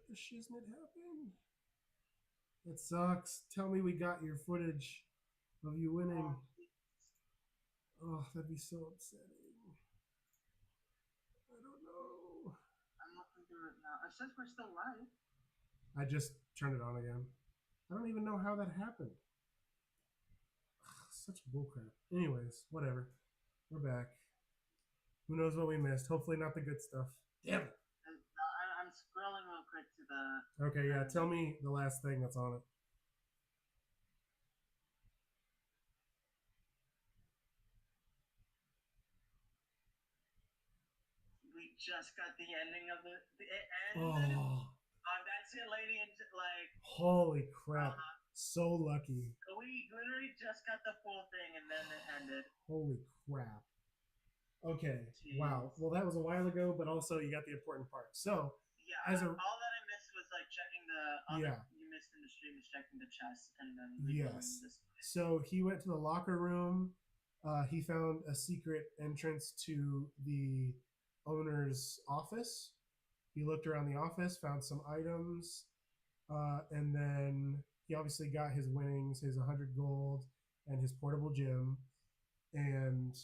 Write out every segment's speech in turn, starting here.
the shiznit happened? That sucks. Tell me we got your footage of you Oh, winning. Oh, that'd be so upsetting. I don't know. I'm looking through it now. It says we're still live. I just turned it on again. I don't even know how that happened. Ugh, such bullcrap. Anyways, whatever. We're back. Who knows what we missed? Hopefully not the good stuff. Damn it. I'm scrolling real quick to the Okay, yeah. Tell end. me the last thing that's on it. We just got the ending of the ended. Oh, That's it, lady. And like, holy crap. So lucky. we literally just got the full thing, and then it ended. Holy crap. Okay. Wow. Jeez. Well, that was a while ago, but also you got the important part. So, Yeah, as a all that I missed was like checking the other yeah, you missed in the stream is checking the chest and then rebuilding yes. this way. So he went to the locker room. He found a secret entrance to the owner's office. He looked around the office, found some items, and then he obviously got his winnings, his 100 gold, and his portable gym. And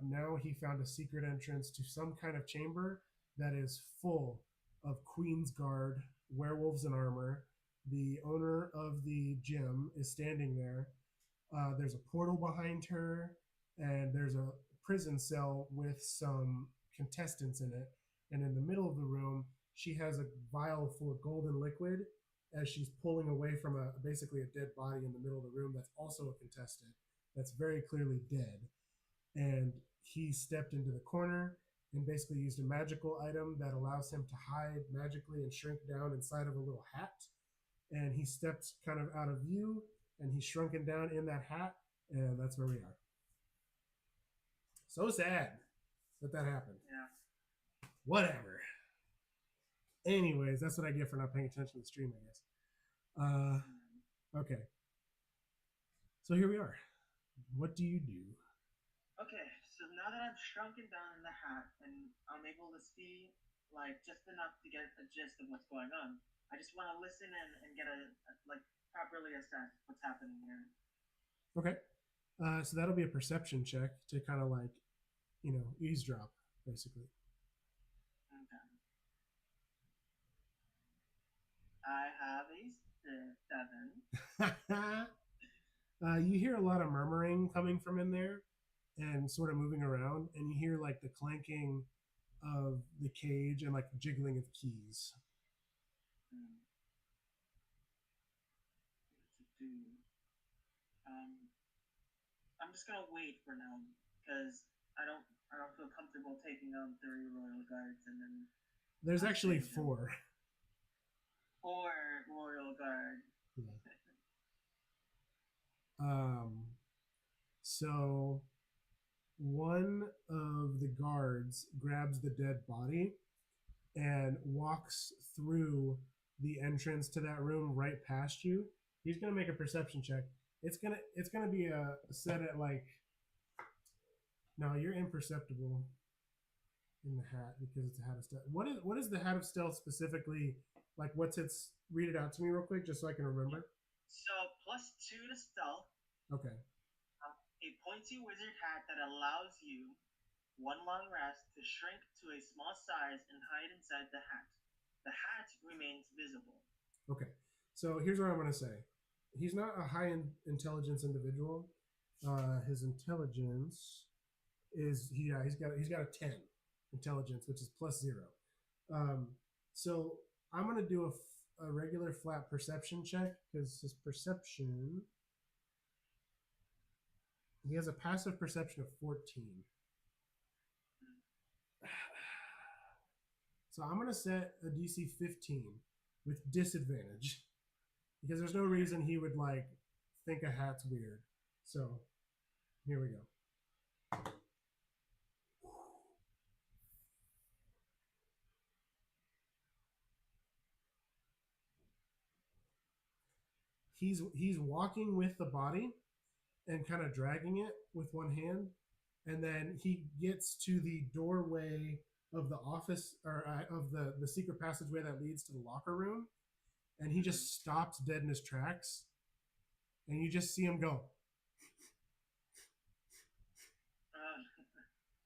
now he found a secret entrance to some kind of chamber that is full of Queen's Guard werewolves in armor. The owner of the gym is standing there. There's a portal behind her, and there's a prison cell with some contestants in it. And in the middle of the room, she has a vial full of golden liquid as she's pulling away from basically a dead body in the middle of the room that's also a contestant that's very clearly dead. And he stepped into the corner and basically used a magical item that allows him to hide magically and shrink down inside of a little hat. And he stepped kind of out of view and he's shrunken down in that hat. And that's where we are. So sad that happened. Yeah. Whatever. Anyways, that's what I get for not paying attention to the stream, I guess. Uh, Hmm. okay. So here we are. What do you do? Okay, so now that I've shrunken down in the hat and I'm able to see like just enough to get a gist of what's going on, I just want to listen and get a like properly assess what's happening here. Okay. So that'll be a perception check to kind of like, eavesdrop, basically. Okay. I have a 7. You hear a lot of murmuring coming from in there and sort of moving around, and you hear like the clanking of the cage and like jiggling of keys. Hmm. What to do? Um, I'm just gonna wait for now because I don't feel comfortable taking on 3 royal guards and then There's a actually stranger. four. 4 royal guard. Yeah. Um, so one of the guards grabs the dead body and walks through the entrance to that room right past you. He's gonna make a perception check. It's gonna be a set at like, no, you're imperceptible in the hat because it's a hat of stealth. What is the hat of stealth specifically? Like, what's its? Read it out to me real quick, just so I can Yep. remember. So +2 to stealth, Okay. a pointy wizard hat that allows you one long rest to shrink to a small size and hide inside the hat. The hat remains visible. Okay. So here's what I'm gonna say. He's not a intelligence individual. His intelligence is he's got a 10 intelligence, which is +0. So I'm gonna do a regular flat perception check because his perception, he has a passive perception of 14. So I'm gonna set a DC 15 with disadvantage because there's no reason he would like think a hat's weird. So here we go. He's walking with the body and kind of dragging it with one hand, and then he gets to the doorway of the office or of the secret passageway that leads to the locker room, and he Mm-hmm. just stops dead in his tracks, and you just see him go,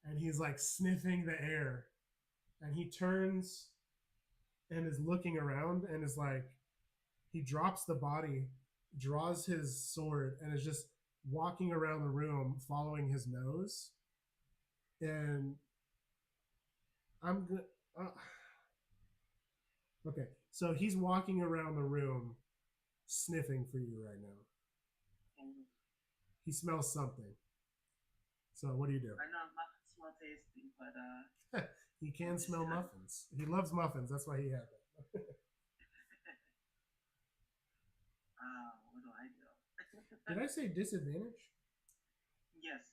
and he's like sniffing the air, and he turns and is looking around and is like, he drops the body, draws his sword, and is just walking around the room following his nose. And I'm good. Okay, so he's walking around the room sniffing for you right now. Mm. He smells something. So what do you do? I know muffins smell tasty, but He can smell muffins. He loves muffins. That's why he had them. what do I do? Did I say disadvantage? Yes.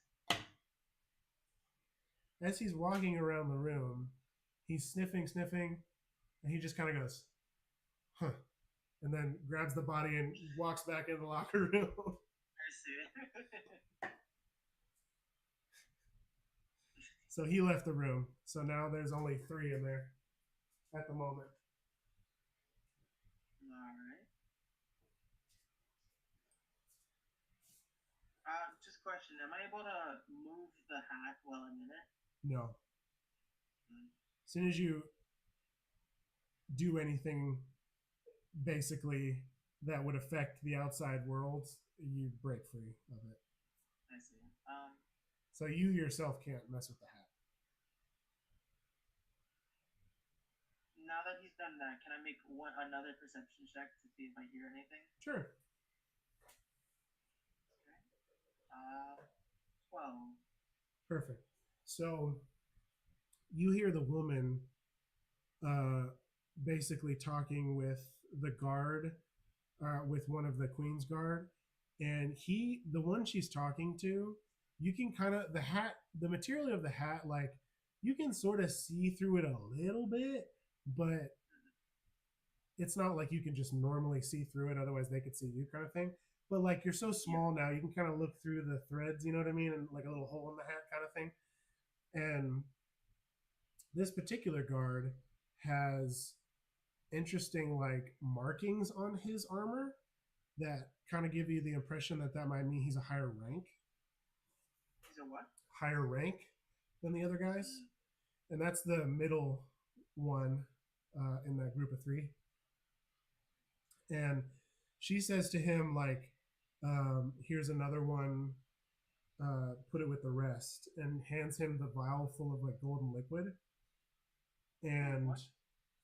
As he's walking around the room, he's sniffing, and he just kind of goes, huh, and then grabs the body and walks back into the locker room. I see. So he left the room. So now there's only 3 in there at the moment. All right. Just question: am I able to move the hat while I'm in it? No. Mm. As soon as you do anything basically that would affect the outside world, you break free of it. I see. So you yourself can't mess with the hat. Now that he's done that, can I make another perception check to see if I hear anything? Sure. Okay. 12. Perfect. So you hear the woman uh, basically talking with the guard, with one of the Queen's Guard, and the one she's talking to, you can kind of the material of the hat, like you can sort of see through it a little bit, but it's not like you can just normally see through it. Otherwise, they could see you, kind of thing. But like you're so small now, you can kind of look through the threads. You know what I mean? And like a little hole in the hat, kind of thing. And this particular guard has interesting like markings on his armor that kind of give you the impression that might mean he's a higher rank. He's a what? Higher rank than the other guys. And that's the middle one in that group of 3. And she says to him, like, here's another one, put it with the rest, and hands him the vial full of like golden liquid. And what?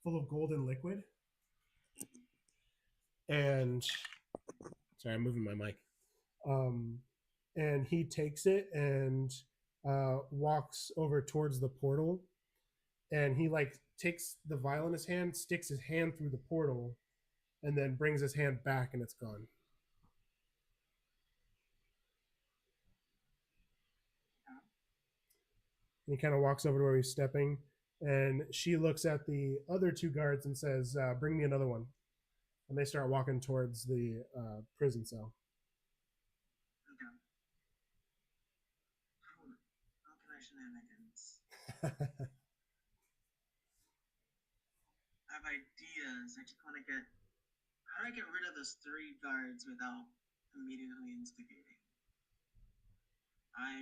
Full of golden liquid. And sorry, I'm moving my mic. And he takes it and walks over towards the portal. And he like takes the vial in his hand, sticks his hand through the portal, and then brings his hand back, and it's gone. And he kind of walks over to where he's stepping, and she looks at the other 2 guards and says, "Bring me another one." And they start walking towards the prison cell. Okay. How can I shenanigans? I have ideas. I just want to get. How do I get rid of those 3 guards without immediately instigating? I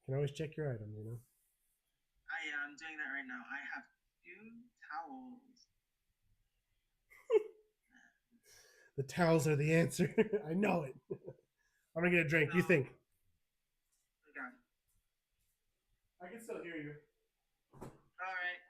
You can always check your item, you know. I am doing that right now. I have 2 towels. The towels are the answer. I know it. I'm gonna get a drink. No. You think? Okay. I can still hear you. All right.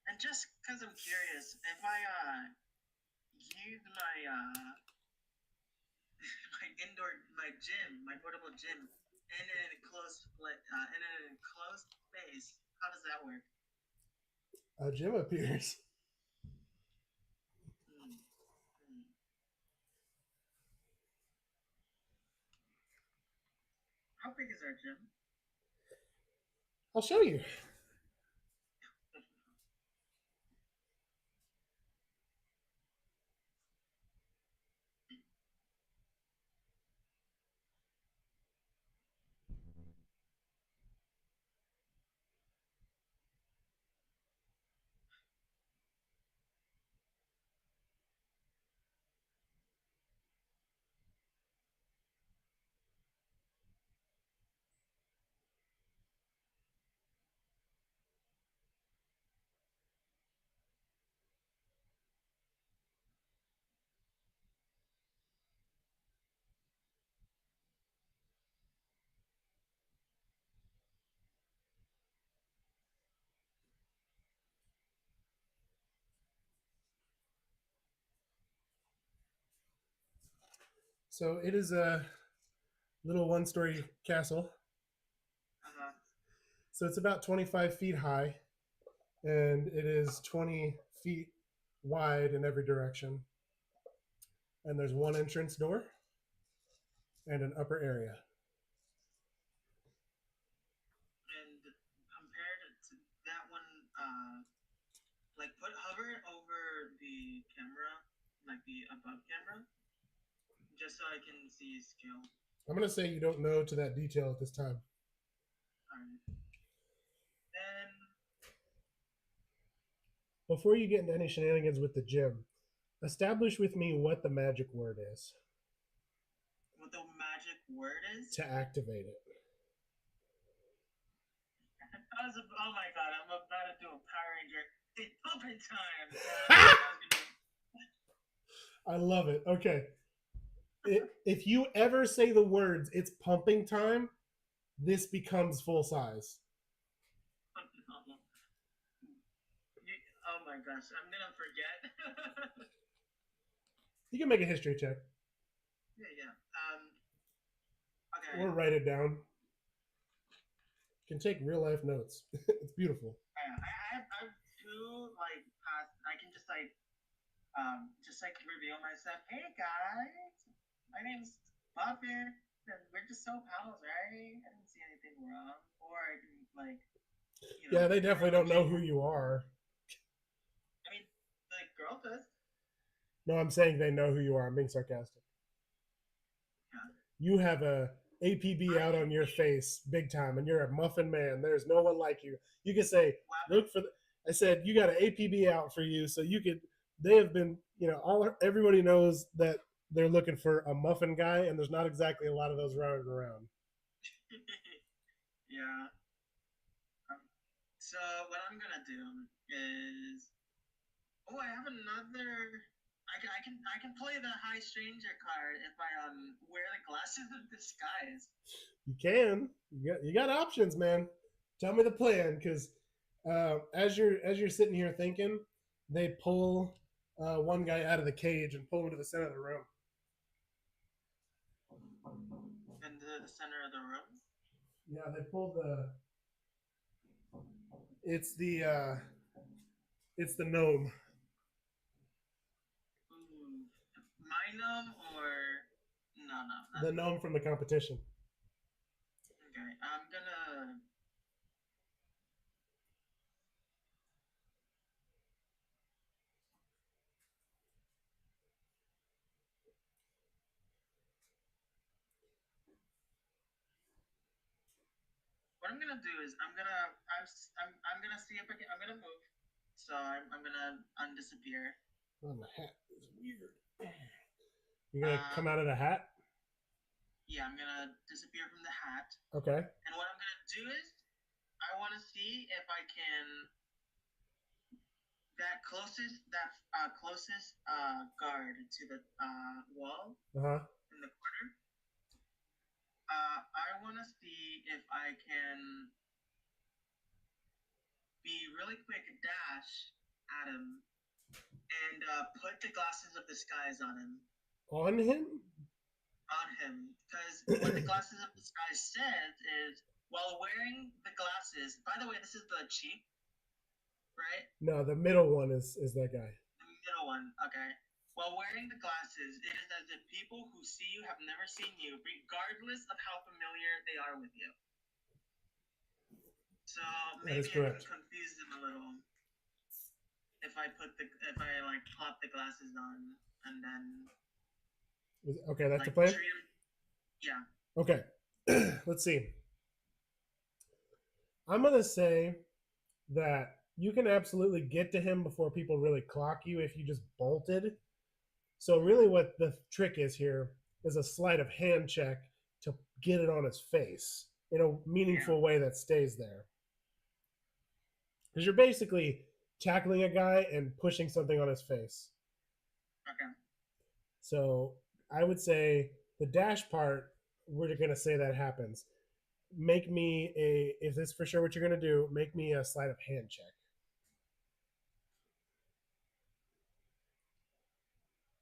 And just because I'm curious, if I use my my portable gym in an enclosed space, how does that work? A gym appears. How big is our gym? I'll show you. So it is a little one-story castle. Uh-huh. So it's about 25 feet high, and it is 20 feet wide in every direction. And there's one entrance door and an upper area. And compared to that one, like put hover it over the camera, like the above camera, just so I can see his skill. I'm going to say you don't know to that detail at this time. Alright. Then Before you get into any shenanigans with the gym, establish with me what the magic word is what the magic word is? to activate it. Oh my god, I'm about to do a Power Ranger. It's pumping time. I love it. Okay. If you ever say the words, it's pumping time, this becomes full size. Oh my gosh, I'm gonna forget. You can make a history check Yeah. Okay. or write it down. You can take real life notes. It's beautiful. I have two like past. I can just like reveal myself. Hey guys, my name's Buffett, and we're just so pals, right? I didn't see anything wrong. Or I can like, Yeah, they definitely don't know who you are. I mean, the girl does. No, I'm saying they know who you are. I'm being sarcastic. Yeah. You have a APB out on your face big time, and you're a muffin man. There's no one like you. You can say, look for the. I said you got an APB out for you, so you could. They have been, everybody knows that they're looking for a muffin guy, and there's not exactly a lot of those running around. Yeah. So what I'm gonna do is, I have another. I can play the High Stranger card if I wear the glasses of disguise. You can. You got options, man. Tell me the plan, because as you're sitting here thinking, they pull one guy out of the cage and pull him to the center of the room. In the center of the room. Yeah, they pull the. It's the gnome. Ooh, my gnome or no. The gnome from the competition. Okay, I'm gonna. What I'm gonna do is I'm gonna see if I'm gonna move. So I'm gonna undisappear. Oh, the hat is weird. You're gonna come out of the hat? Yeah, I'm gonna disappear from the hat. Okay. And what I'm gonna do is I want to see if I can that closest guard to the wall in the corner. I want to see if I can be really quick dash at him and put the glasses of disguise on him. On him? On him, because what the glasses of disguise says is while wearing the glasses. By the way, this is the cheap, right? No, the middle one is that guy. The middle one, okay. While wearing the glasses, it is as if people who see you have never seen you, regardless of how familiar they are with you. So That is maybe I can correct. confuse them a little if I like pop the glasses on and then Okay, that's the like plan? treat them. Yeah. Okay. Let's see. I'm going to say that you can absolutely get to him before people really clock you if you just bolted. So, really, what the trick is here is a sleight of hand check to get it on his face in a Yeah. meaningful way that stays there. Because you're basically tackling a guy and pushing something on his face. Okay. So, I would say the dash part, we're going to say that happens. Make me a, if this is for sure what you're going to do, make me a sleight of hand check.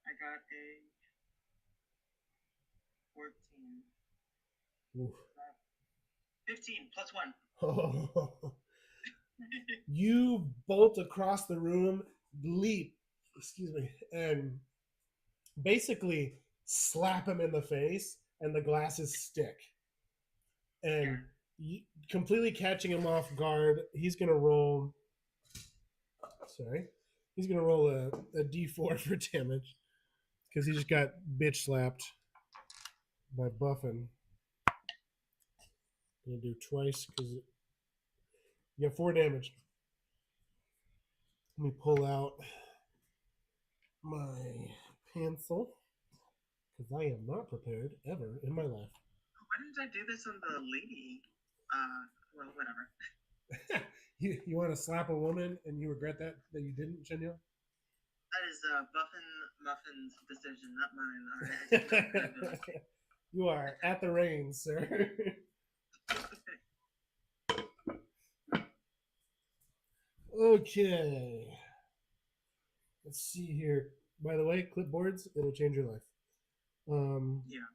I got a 14. Oof. 15 plus 1. You bolt across the room, leap, excuse me, and basically slap him in the face, and the glasses stick. And completely catching him off guard, he's going to roll. Sorry. He's going to roll a d4 for damage because he just got bitch slapped by Buffin. I'm going to do twice because you have 4 damage. Let me pull out my pencil because I am not prepared ever in my life. Why didn't I do this on the lady? Well, whatever. You want to slap a woman and you regret that you didn't, Chenyo? That is Muffin's decision, not mine. All right, I did not do it. You are at the reins, sir. Okay. Let's see here. By the way, clipboards, it'll change your life. Yeah.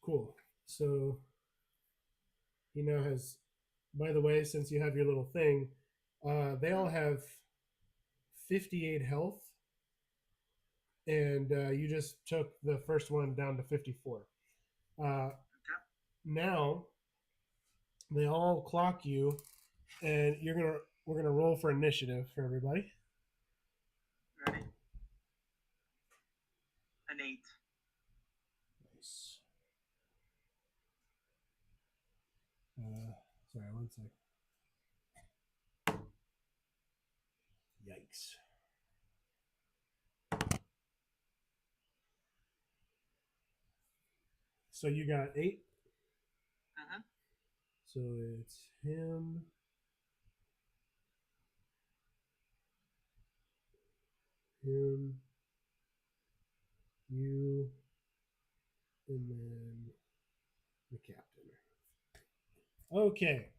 Cool. So he now has, by the way, since you have your little thing, they all have 58 health, and you just took the first one down to 54. Okay. Now they all clock you, and we're gonna roll for initiative for everybody. Ready? An 8. Nice. Sorry, one sec. Yikes. So you got 8. Uh-huh. So it's him. Him. You. And then the captain. Okay.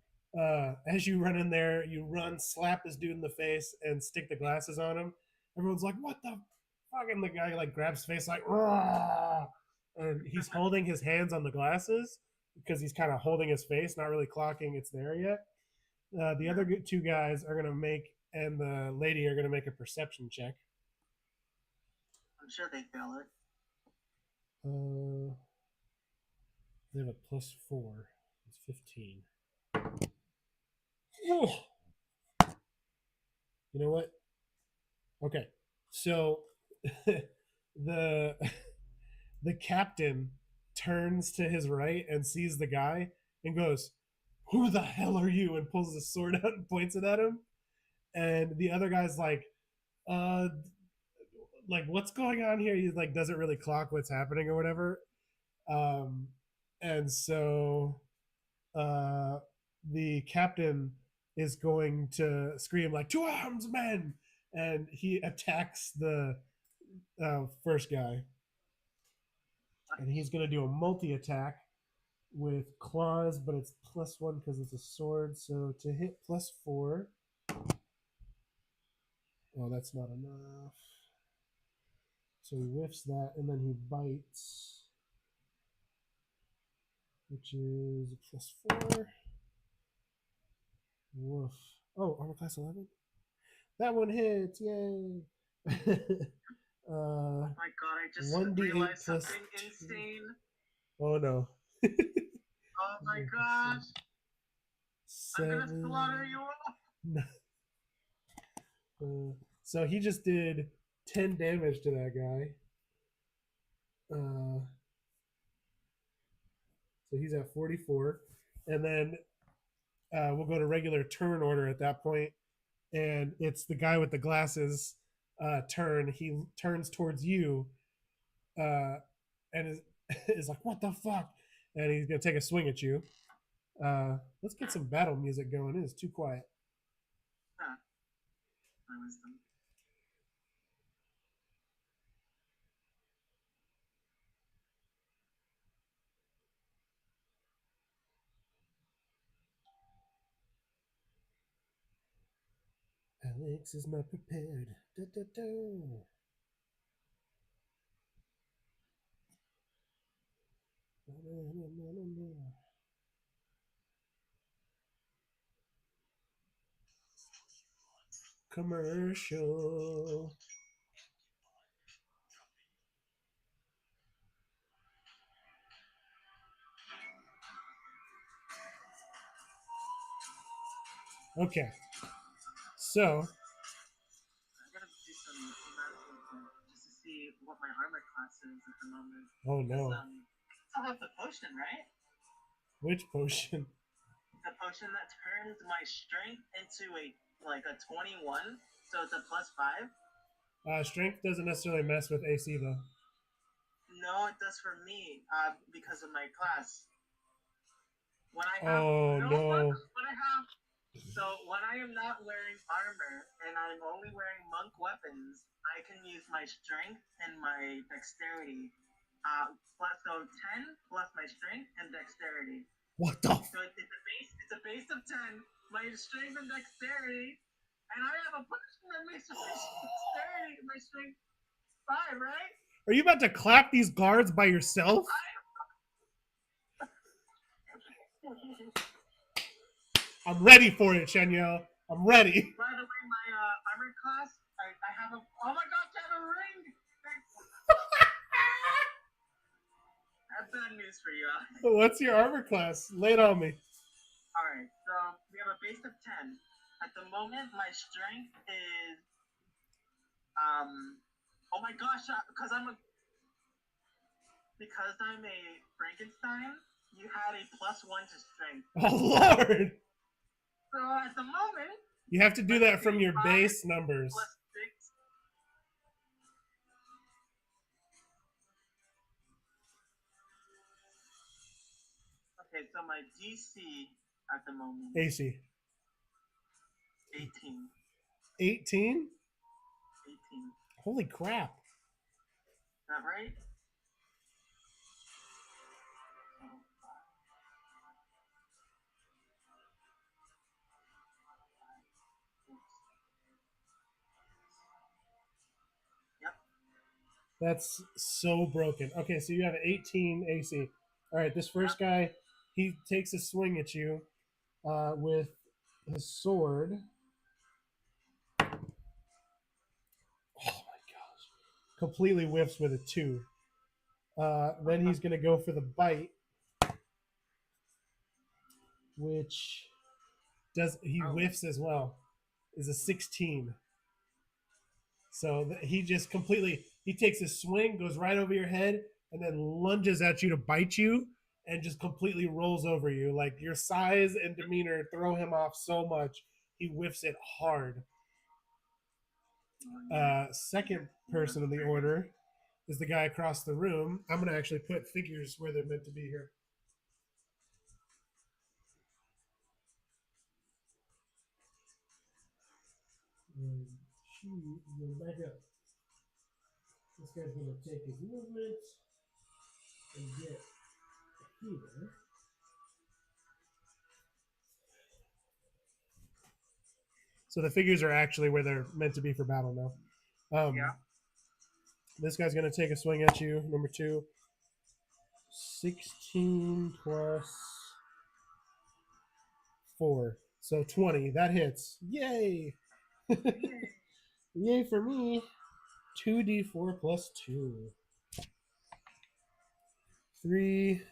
As you run in there, you run, slap this dude in the face, and stick the glasses on him. Everyone's like, "What the fuck?" And the guy like grabs his face like, "Rah!" And he's holding his hands on the glasses because he's kind of holding his face, not really clocking it's there yet. The other 2 guys are gonna make, and the lady are gonna make a perception check. I'm sure they fail it. They have a +4. It's 15. Oh. You know what? Okay, so the the captain turns to his right and sees the guy and goes, "Who the hell are you?" and pulls the sword out and points it at him. And the other guy's uh, like what's going on here? He like doesn't really clock what's happening or whatever. Um, and so the captain is going to scream like "To arms, men!" and he attacks the first guy, and he's going to do a multi attack with claws, but it's +1 because it's a sword. So to hit +4. Oh, that's not enough. So he whiffs that, and then he bites. which is a +4. Woof. Oh, armor class 11. That one hits! Yay! Oh my god, I just 1d8 realized plus something 2. insane. Oh no. Oh my gosh. I'm gonna 7. slaughter you all. So he just did 10 damage to that guy. So he's at 44. And then we'll go to regular turn order at that point. And it's the guy with the glasses turn. He turns towards you and is like, what the fuck? And he's going to take a swing at you. Let's get some battle music going. It is too quiet. My wisdom. Alex is not prepared. Da, da, da. Commercial. Okay. So. I gotta do some math just to see what my armor class is at the moment. Oh no. I have the potion, right? Which potion? The potion that turns my strength into a 21, so it's a +5. Strength doesn't necessarily mess with AC though. No, it does for me because of my class. When I have no. when I am not wearing armor and I'm only wearing monk weapons, I can use my strength and my dexterity. So 10 plus my strength and dexterity. What the? So it's a base of 10, my strength and dexterity, and I have a potion that makes my dexterity, my strength 5, right? Are you about to clap these guards by yourself? I'm ready for it, Shenyel. I'm ready. By the way, my armor class, I have a. Oh my gosh, I have a ring! I have bad news for you, Alex. What's your armor class? Lay it on me. Alright, so we have a base of 10. At the moment, my strength is. Oh my gosh, because I'm a Frankenstein, you had a +1 to strength. Oh Lord! So at the moment, you have to do that from your base numbers. +6. Okay, so my DC at the moment. AC. 18. 18? 18. Holy crap. Is that right? Yep. That's so broken. Okay, so you have 18 AC. All right, this first guy, he takes a swing at you with his sword. Oh my gosh. Completely whiffs with a 2. Then he's going to go for the bite, which he whiffs as well. Is a 16. So he just completely, he takes a swing, goes right over your head, and then lunges at you to bite you and just completely rolls over you. Like your size and demeanor throw him off so much. He whiffs it hard. Second person in the order is the guy across the room. I'm going to actually put figures where they're meant to be here. And back up. This guy's going to take his movement and get here. So the figures are actually where they're meant to be for battle now. Yeah. This guy's going to take a swing at you, number 2. 16 plus 4. So 20. That hits. Yay! Yay. Yay for me. 2d4 plus 2. 3,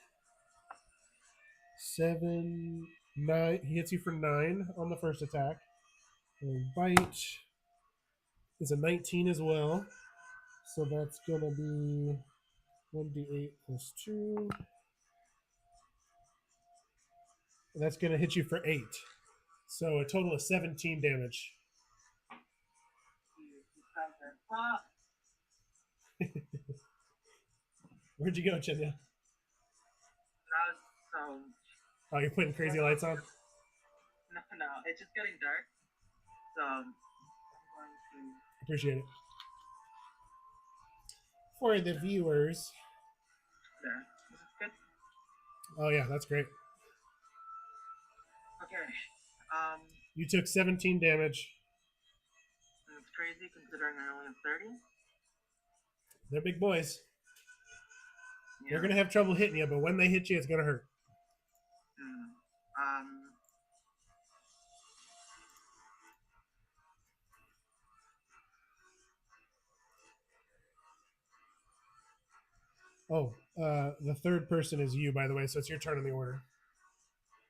7, 9. He hits you for 9 on the first attack. And bite is a 19 as well. So that's going to be 1d8 plus 2. And that's going to hit you for 8. So a total of 17 damage. Where'd you go, Chenya? So Oh, you're putting crazy lights on? no, it's just getting dark. So I'm going to. Appreciate it. For the viewers. There. Is it good? Oh, yeah, that's great. Okay. You took 17 damage. It's crazy considering I only have 30. They're big boys. Yeah. They're going to have trouble hitting you, but when they hit you, it's going to hurt. Oh, the third person is you, by the way, so it's your turn in the order.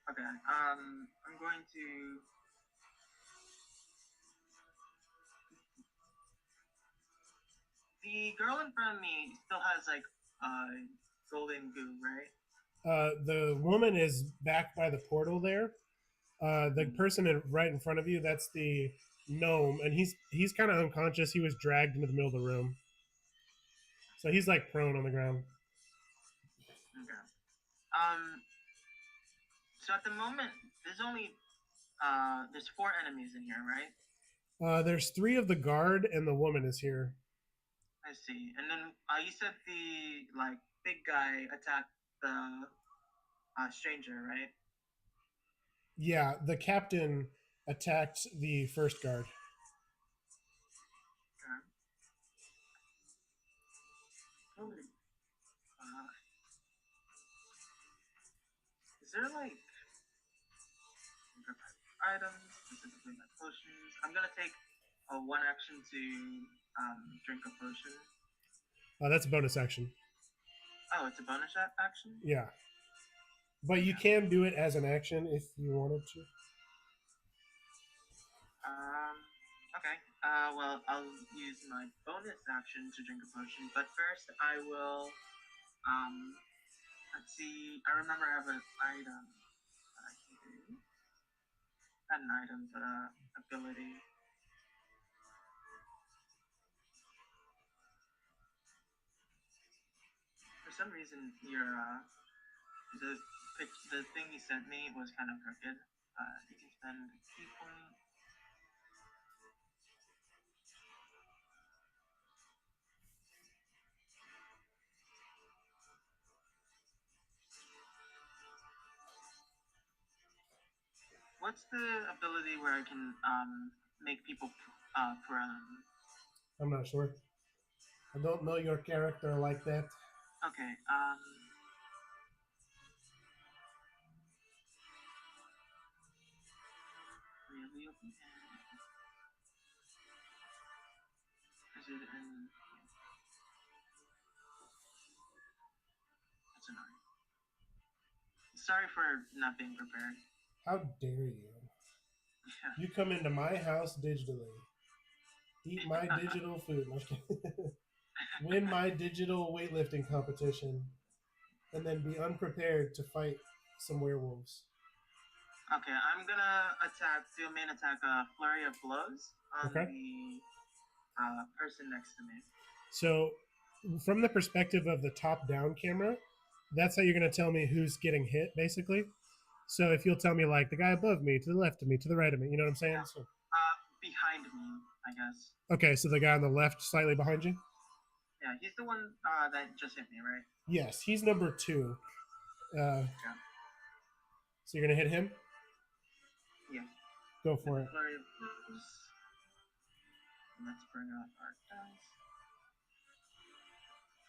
Okay. I'm going to. The girl in front of me still has like golden goo, right? The woman is back by the portal there. The person right in front of you, that's the gnome, and he's kind of unconscious. He was dragged into the middle of the room, so he's like prone on the ground. Okay. So at the moment, there's 4 enemies in here, right? There's 3 of the guard, and the woman is here. I see. And then you said the like big guy attacked the stranger, right? Yeah, the captain attacked the first guard. Okay. Is there like items, specifically like potions? I'm gonna take a 1 action to drink a potion. That's a bonus action. Oh, it's a bonus action? Yeah. But you can do it as an action if you wanted to. Okay. Well, I'll use my bonus action to drink a potion, but first I will, let's see, I remember I have an item that I can do. Not an item, but an ability. For some reason, the thing you sent me was kind of crooked. You can spend a key point. What's the ability where I can make people prone? I'm not sure. I don't know your character like that. Okay. Really open hand. Is it in? That's annoying. Sorry for not being prepared. How dare you? Yeah. You come into my house digitally. Eat my digital food. Win my digital weightlifting competition. And then be unprepared to fight some werewolves. Okay, I'm gonna do a main attack, flurry of blows on the person next to me. So, from the perspective of the top-down camera, that's how you're going to tell me who's getting hit, basically. So if you'll tell me, like, the guy above me, to the left of me, to the right of me, you know what I'm saying? Yeah. So, behind me, I guess. Okay, so the guy on the left, slightly behind you? Yeah, he's the one that just hit me, right? Yes, he's number 2. Yeah. So you're going to hit him? Yeah. Go for it. Flurry of blows. Let's bring up our dice.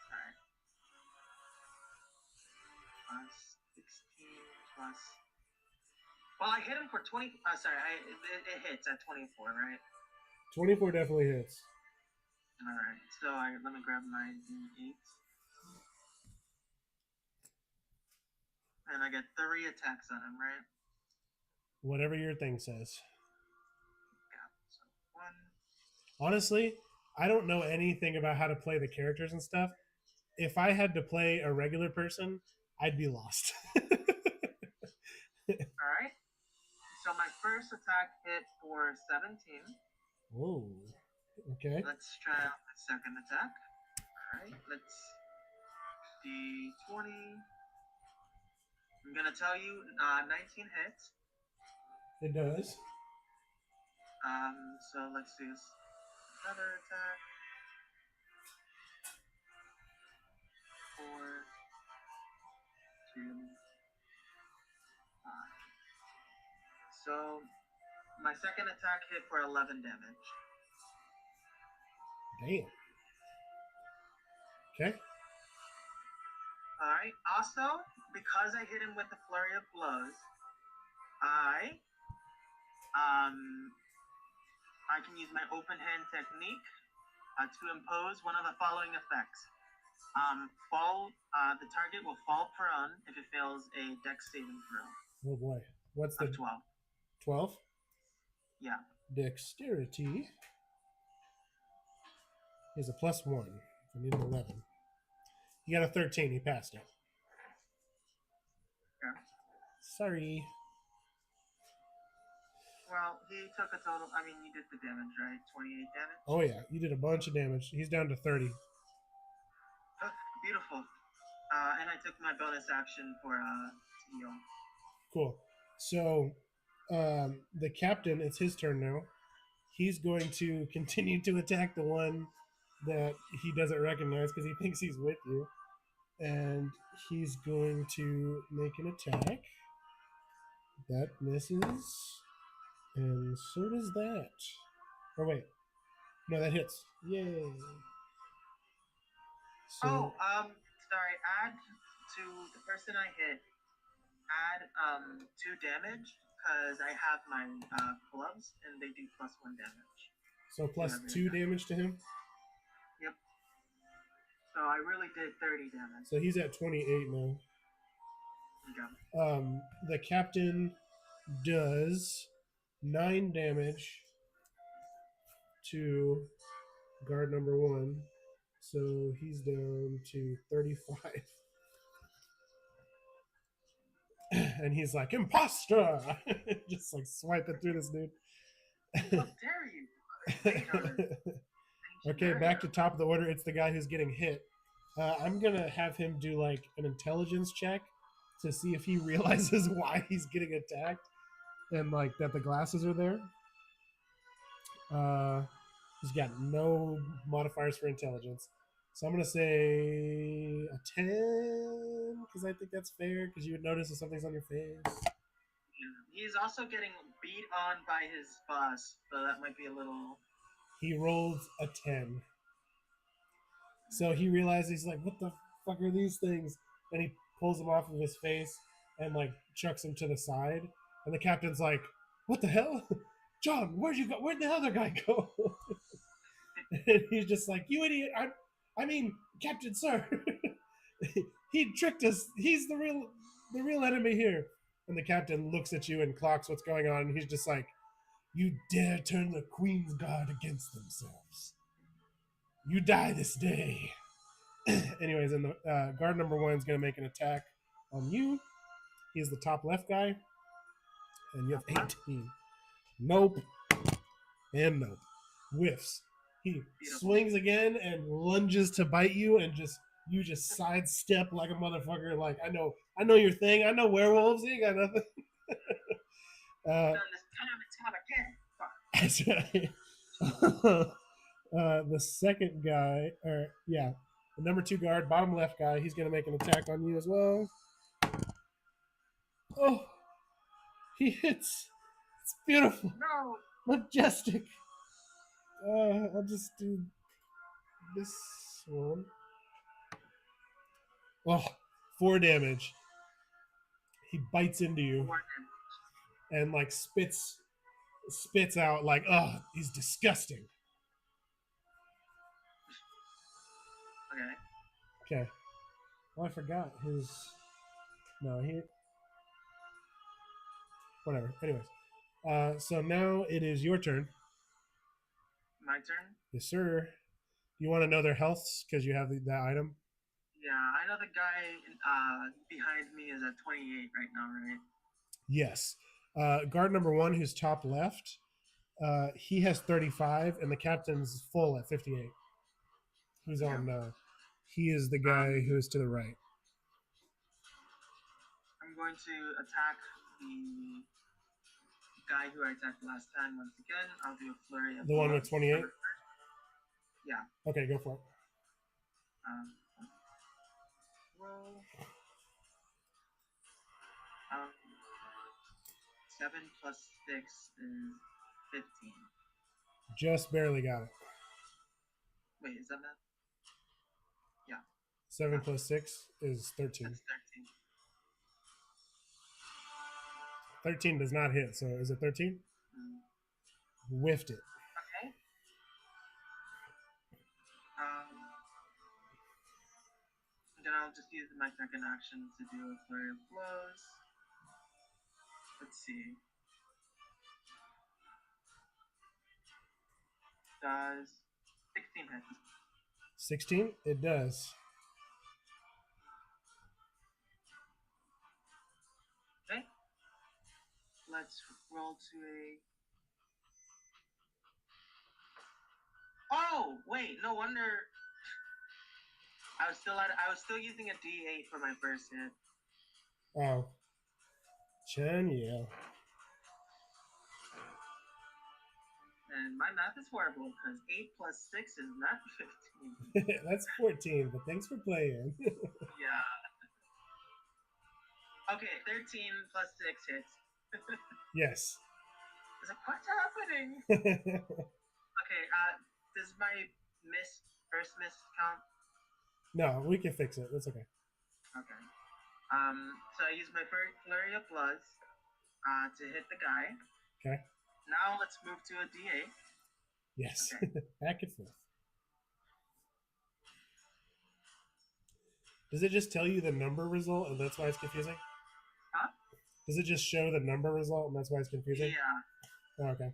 Alright. plus 16 plus. Well, I hit him for 20. Sorry, it hits at 24, right? 24 definitely hits. All right. So let me grab my D8. And I get 3 attacks on him, right? Whatever your thing says. Yeah. So 1. Honestly, I don't know anything about how to play the characters and stuff. If I had to play a regular person, I'd be lost. All right. So my first attack hit for 17. Whoa. Okay. Let's try out the second attack. All right. Let's D20. I'm gonna tell you, 19 hits. It does. So let's do another attack. 4, 2, 5. So my second attack hit for 11 damage. Damn. Okay. All right. Also, because I hit him with the flurry of blows, I can use my open hand technique to impose one of the following effects. The target will fall prone if it fails a dex saving throw. Oh boy. What's the 12? 12? Yeah. Dexterity. He has a +1. I need an 11. He got a 13. He passed it. Yeah. Sorry. Well, he took a total. I mean, you did the damage, right? 28 damage. Oh yeah, you did a bunch of damage. He's down to 30. Oh, beautiful. And I took my bonus action for heal. Cool. So, the captain, it's his turn now. He's going to continue to attack the one that he doesn't recognize because he thinks he's with you. And he's going to make an attack. That misses. And so does that. Or wait. No, that hits. Yay. So, sorry. Add to the person I hit. Add 2 damage because I have my gloves and they do +1 damage. So +2 damage to him? Yep. So I really did 30 damage. So he's at 28 now. Okay. The captain does 9 damage to guard number 1. So he's down to 35. And he's like, imposter! Just like swiping through this dude. How dare you? Okay, back to top of the order. It's the guy who's getting hit. I'm going to have him do like an intelligence check to see if he realizes why he's getting attacked and like that the glasses are there. He's got no modifiers for intelligence. So I'm going to say a 10 because I think that's fair because you would notice if something's on your face. He's also getting beat on by his boss, so that might be a little... He rolled a 10. So he realizes, he's like, what the fuck are these things? And he pulls them off of his face and like chucks them to the side. And the captain's like, what the hell? John, where'd you go? Where'd the other guy go? And he's just like, you idiot. I mean, Captain, sir. He tricked us. He's the real enemy here. And the captain looks at you and clocks what's going on. And he's just like, you dare turn the Queen's Guard against themselves. You die this day. Anyways, and the guard number 1 is going to make an attack on you. He's the top left guy. And you have 18. Nope. And nope. Whiffs. He swings again and lunges to bite you, and you just sidestep like a motherfucker. Like, I know your thing. I know werewolves. You ain't got nothing. That's right. The second guy, the number 2 guard, bottom left guy, he's going to make an attack on you as well. Oh, he hits. It's beautiful. No. Majestic. I'll just do this one. Oh, 4 damage. He bites into you More and like spits out like, oh, he's disgusting. Okay. Okay. Oh, I forgot his. No, he. Whatever. Anyways, so now it is your turn. My turn? Yes, sir. You want to know their healths because you have that item? Yeah, I know the guy behind me is at 28 right now, right? Yes. Guard number 1, who's top left, he has 35, and the captain's full at 58. Who's Okay. on? He is the guy who is to the right. I'm going to attack the guy who I attacked last time once again. I'll do a flurry of The one with 28? Yeah. Okay, go for it. Roll. 7 plus 6 is 15. Just barely got it. Wait, is that math? Yeah. 7 plus 6 is 13. That's 13. 13 does not hit, so is it 13? Whiffed it. Okay. Then I'll just use my second action to do a flurry of blows. Let's see. Does 16 hit? 16? It does. Okay. Let's roll to a. Oh wait, no wonder. I was still using a D8 for my first hit. Oh. Chen, yeah. And my math is horrible because 8 plus 6 is not 15. That's 14, but thanks for playing. Yeah. Okay, 13 plus 6 hits. Yes. I was like, what's happening? Okay, does my first miss count? No, we can fix it. That's okay. Okay. So I use my first flurry of blows to hit the guy. Okay. Now let's move to a D8. Yes. Okay. Back and forth. Does it just tell you the number result and that's why it's confusing? Huh? Does it just show the number result and that's why it's confusing? Yeah. Oh, okay.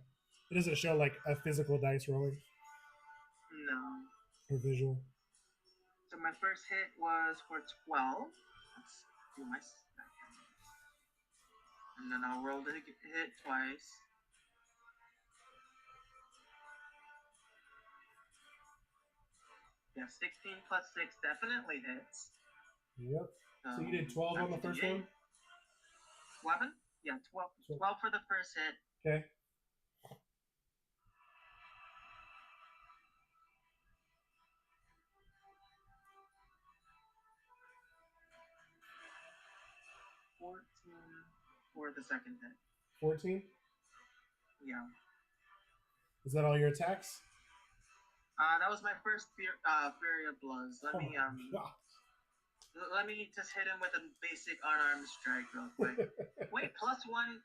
It doesn't show like a physical dice rolling? No. Or visual? So my first hit was for 12. Let's do my second. And then I'll roll the hit twice. Yeah, 16 plus 6 definitely hits. Yep. So you did 12 on the first one? 11? Yeah, 12. 12 for the first hit. Okay. For the second hit. 14? Yeah. Is that all your attacks? That was my first Fury of Blows. Let me just hit him with a basic unarmed strike real quick. Wait, plus 1,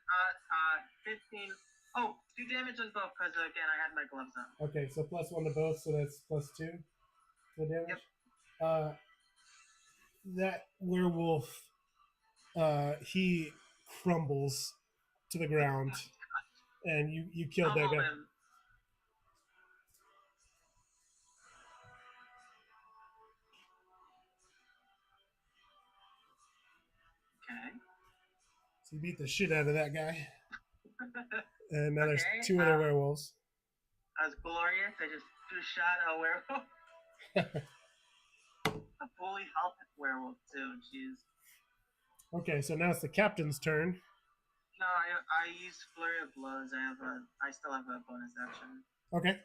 15. Oh, 2 damage on both because again I had my gloves on. Okay, so plus 1 to both, so that's plus 2 to the damage. Yep. That werewolf, he crumbles to the ground, and you killed that guy. Him. Okay. So you beat the shit out of that guy. And now there's 2 other werewolves. That was glorious. I just shot a werewolf. A fully health werewolf too. Jeez. Okay, so now it's the captain's turn. No, I use Flurry of Blows. I still have a bonus action. Okay.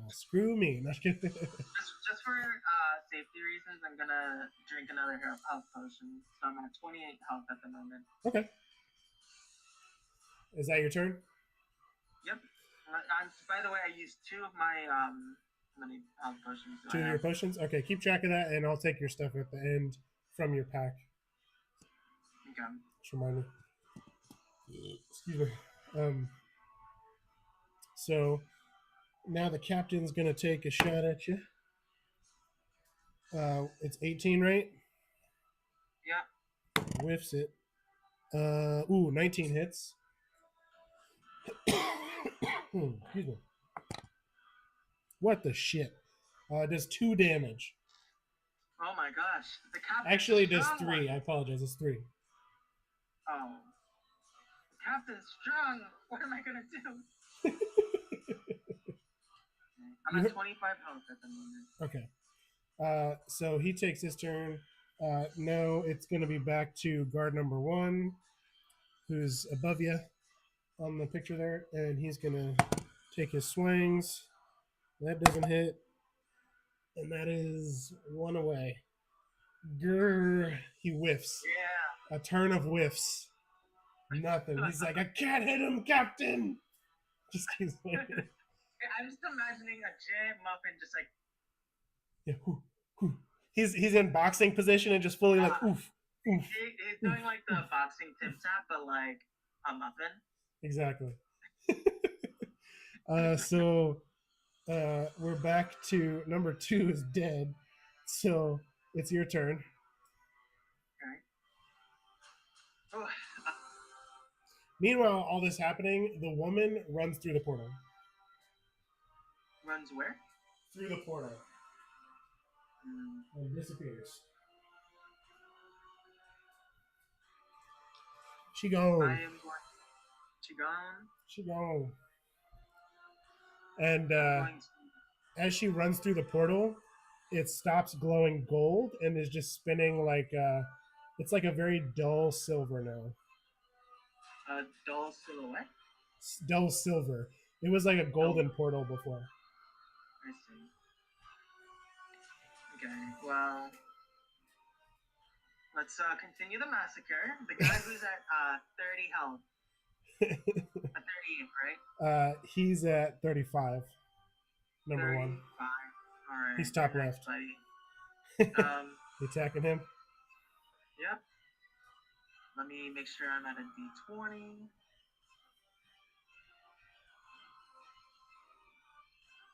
Screw me. Just for safety reasons, I'm gonna drink another health potion. So I'm at 28 health at the moment. Okay. Is that your turn? Yep. By the way, I used 2 of my how many health potions? 2 of your potions? Okay, keep track of that, and I'll take your stuff at the end from your pack. Okay. Just remind me. Excuse me. So now the captain's gonna take a shot at you. It's 18, right? Yeah. Whiffs it. 19 hits. Excuse me. What the shit? It does 2 damage. Oh my gosh. The captain's Actually, it does strong 3. one. I apologize. It's 3. Oh. The captain's strong. What am I gonna do? I'm at 25 health at the moment. Okay. So he takes his turn. Now it's going to be back to guard number 1, who's above you on the picture there, and he's going to take his swings. That doesn't hit, and that is 1 away. Grrr, he whiffs. Yeah. A turn of whiffs. Nothing. He's like, I can't hit him, Captain. Just keeps like, I'm just imagining a giant muffin just like. yeah, whoo, whoo. He's in boxing position and just fully like oof. He's doing like the boxing tip tap, but like a muffin. Exactly. So we're back to number 2 is dead. So it's your turn. Okay. Oh, Meanwhile, all this happening, the woman runs through the portal. runs where? Through the portal. And disappears. She gone. I am going. She gone. She gone. And as she runs through the portal, it stops glowing gold and is just spinning like it's like a very dull silver now. A dull silhouette? Dull silver. It was like a golden portal before. I see. Okay, well, let's continue the massacre. The guy who's at 30 health. At 38, right? He's at 35. Number 35. 1. All right. He's top left. Buddy. You attacking him? Yep. Let me make sure I'm at a D20.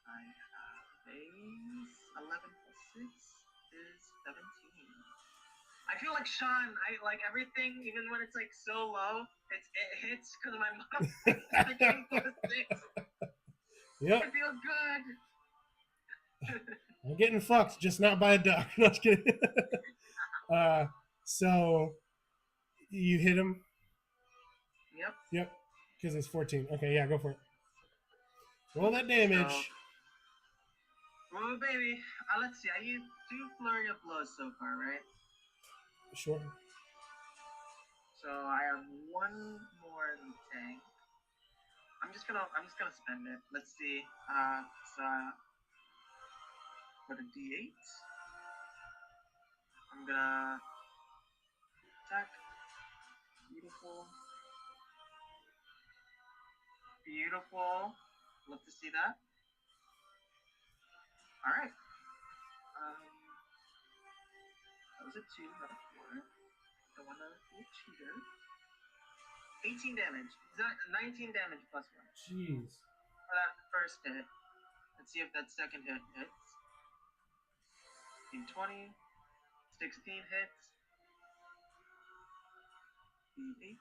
I have base 11 plus 6 is 17. I feel like Sean. I like everything, even when it's like so low, it hits because of my modifier. plus 6. Yep. I feel good. I'm getting fucked, just not by a duck. No, just kidding. So you hit him? Yep. Yep. Because it's 14. Okay, yeah, go for it. Roll that damage. Oh, baby. Let's see. I used 2 flurry of blows so far, right? Sure. So I have 1 more in the tank. I'm just gonna spend it. Let's see. So for the D8, I'm gonna attack. Beautiful. Beautiful. Love to see that. All right. That was a 2, not a 4. Don't wanna be a cheater. 18 damage. Is that 19 damage plus 1? Jeez. For that first hit. Let's see if that second hit hits. 20, 16 hits. D8.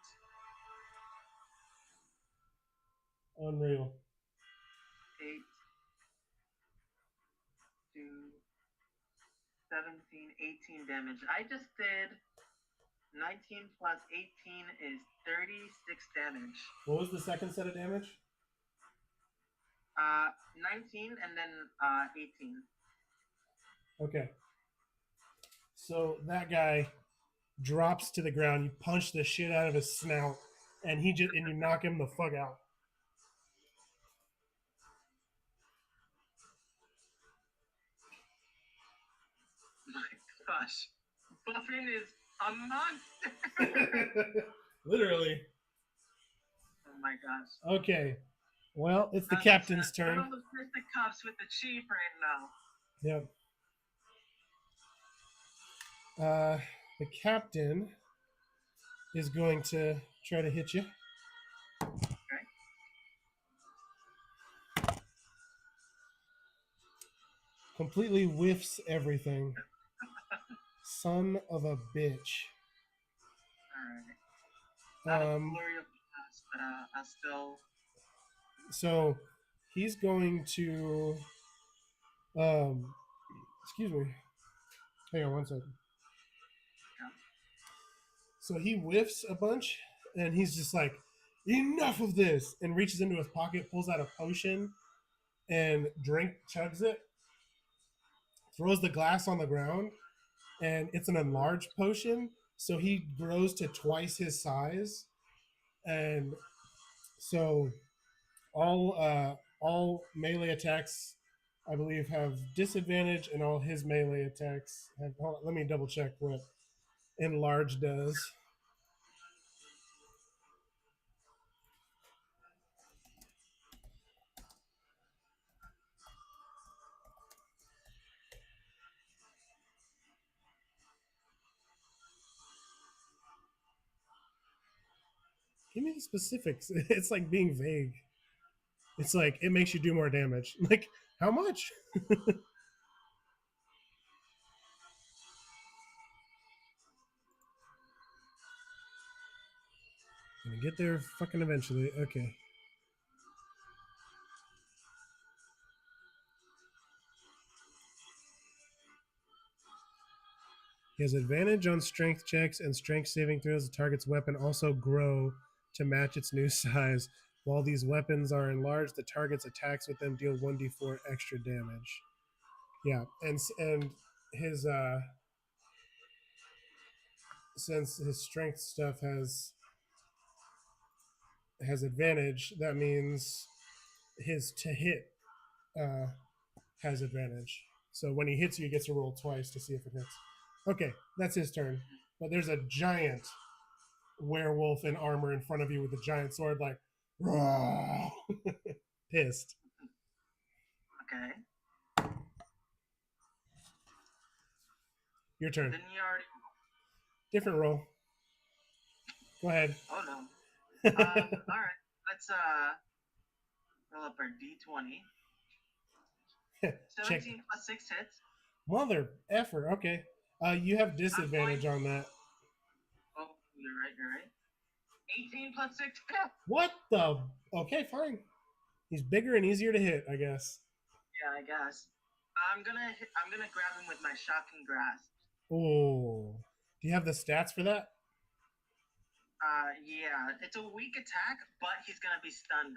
Unreal. 8, 2, 17, 18 damage. I just did 19 plus 18 is 36 damage. What was the second set of damage? 19 and then 18. Okay. So that guy drops to the ground. You punch the shit out of his snout, and you knock him the fuck out. My gosh, Buffin is a monster. Literally. Oh my gosh. Okay. Well, it's the captain's turn. I'm the fisticuffs with the chief right now. Yep. The captain is going to try to hit you. Okay. Completely whiffs everything. Son of a bitch. Alright. Not a Um, flurry of pass, but I'll still. so he's going to. Excuse me. Hang on one second. Yeah. So he whiffs a bunch, and he's just like, "Enough of this!" and reaches into his pocket, pulls out a potion, and chugs it, throws the glass on the ground, and it's an enlarged potion, so he grows to twice his size, and so all melee attacks, I believe, have disadvantage, and all his melee attacks have. Hold on, let me double check what enlarge does. Give me the specifics. It's like being vague. It's like it makes you do more damage. Like how much? Gonna get there fucking eventually. Okay. He has advantage on strength checks and strength saving throws. The target's weapon also grow to match its new size. While these weapons are enlarged, the target's attacks with them deal 1d4 extra damage. Yeah, and his since his strength stuff has advantage, that means his to hit uh, has advantage. So when he hits you, he gets to roll twice to see if it hits. Okay, that's his turn. But there's a giant werewolf in armor in front of you with a giant sword, like, pissed. Okay. Your turn. Didn't you already? Different roll. Go ahead. Oh no. All right. Let's roll up our d20. Check. 17 plus 6 hits. Mother effer. Okay. You have disadvantage on that. Oh, you're right. You're right. 18 plus 6. What the? Okay, fine. He's bigger and easier to hit, I guess. Yeah, I guess. I'm gonna grab him with my shocking grasp. Oh. Do you have the stats for that? Yeah, it's a weak attack, but he's gonna be stunned.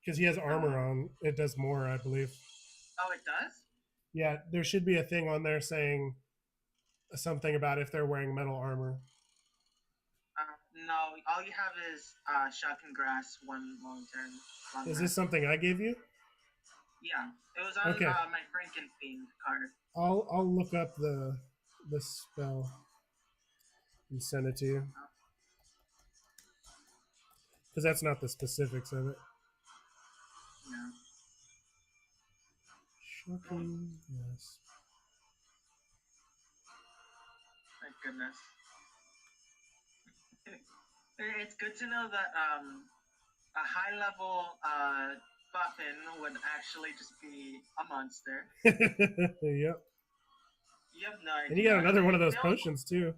Because he has armor on. It does more, I believe. Oh, it does? Yeah, there should be a thing on there saying something about if they're wearing metal armor. No, all you have is shocking grasp, one long turn. Is this something I gave you? Yeah, it was on Okay. my Frankenfiend card. I'll look up the spell and send it to you. Because that's not the specifics of it. Yeah. Shocking, yes. Thank goodness. It's good to know that a high level Buffin would actually just be a monster. Yep. You have no idea. And you got another one of those potions too.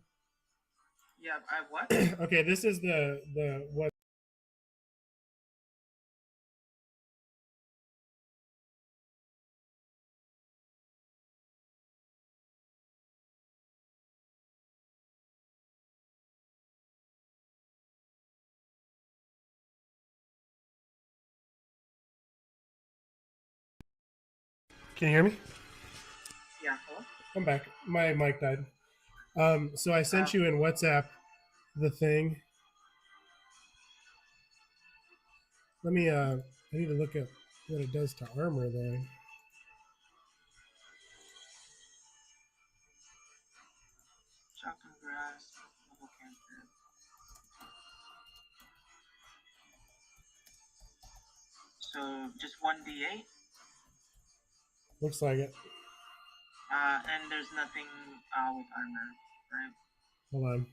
Yeah, I what? Okay, this is the what. Can you hear me? Yeah. Hello? I'm back. My mic died. So I sent you in WhatsApp the thing. Let me I need to look at what it does to armor though. Shocking grasp, level cancer. So just 1d8. Looks like it. And there's nothing with armor, right? Hold on.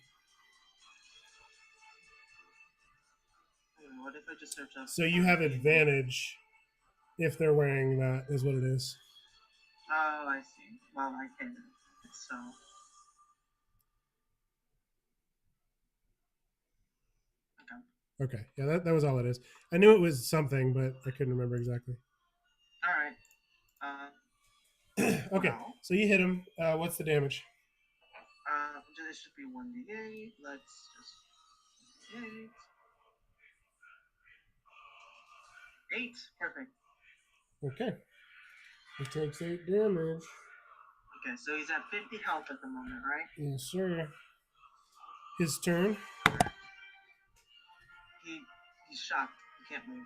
What if I just search up? So you have advantage if they're wearing that, is what it is. Oh, I see. Well, I can. So. Okay. Yeah, that was all it is. I knew it was something, but I couldn't remember exactly. All right. Okay. Well, So you hit him. What's the damage? this should be 1d8. Let's just 8. 8. Perfect. Okay. He takes 8 damage. Okay, so he's at 50 health at the moment, right? Yes, sir. His turn. He's shocked. He can't move.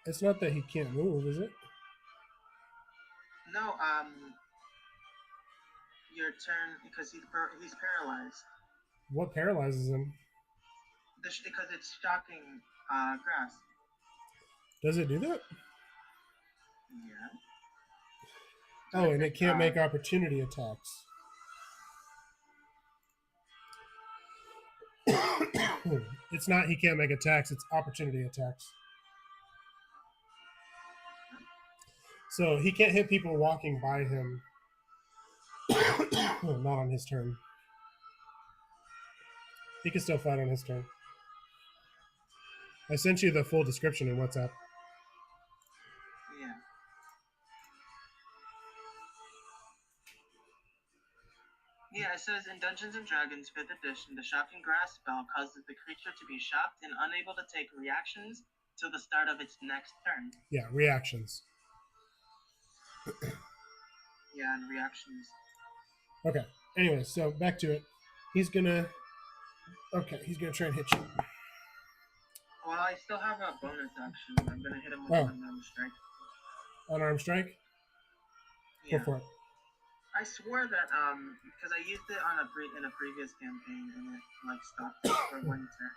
It's not that he can't move, is it? No, your turn, because he's paralyzed. What paralyzes him? Because it's shocking grass. Does it do that? Yeah. Oh, and it can't make opportunity attacks. It's not he can't make attacks, it's opportunity attacks. So he can't hit people walking by him. Not on his turn. He can still fight on his turn. I sent you the full description in WhatsApp. Yeah. Yeah, it says in Dungeons and Dragons 5th edition, the shocking grass spell causes the creature to be shocked and unable to take reactions till the start of its next turn. Yeah, reactions. Yeah, and reactions. Okay. Anyway, so back to it. He's gonna try and hit you. Well, I still have a bonus action. I'm gonna hit him with an unarmed strike. Unarmed strike? Yeah. Go for it. I swore that because I used it on in a previous campaign and it like stopped for one turn,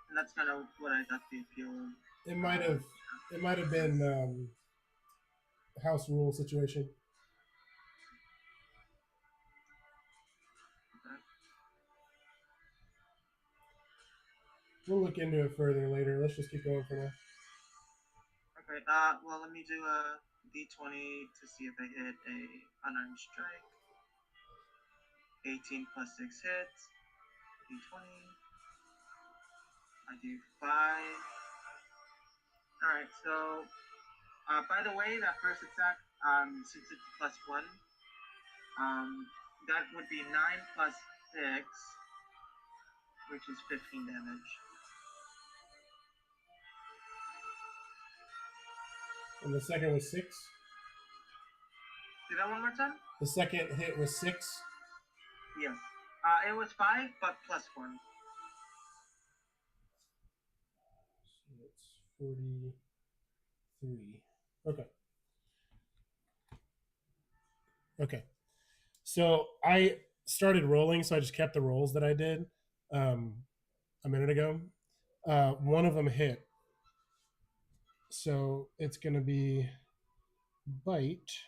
and that's kind of what I thought the appeal of. It might have been house rule situation. Okay. We'll look into it further later. Let's just keep going for now. Okay. Well, let me do a d20 to see if I hit a unarmed strike. 18 plus 6 hits. D20. I do 5. Alright, so by the way, that first attack, since it's plus 1, that would be 9 plus 6, which is 15 damage. And the second was 6? Do that one more time? The second hit was 6? Yes. It was 5, but plus 1. So it's 43. Okay. Okay. So I started rolling, so I just kept the rolls that I did a minute ago. One of them hit. So it's going to be bite,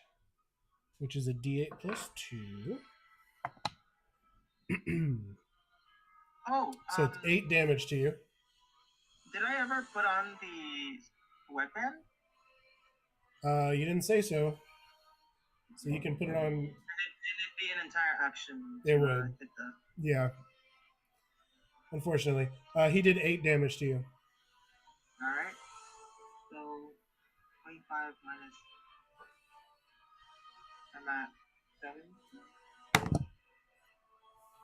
which is a d8 plus 2. So it's 8 damage to you. Did I ever put on the weapon? You didn't say so. So you can put it on. And it'd be an entire action. It would. Hit the... Yeah. Unfortunately. He did 8 damage to you. Alright. So 25 minus. I'm at 7.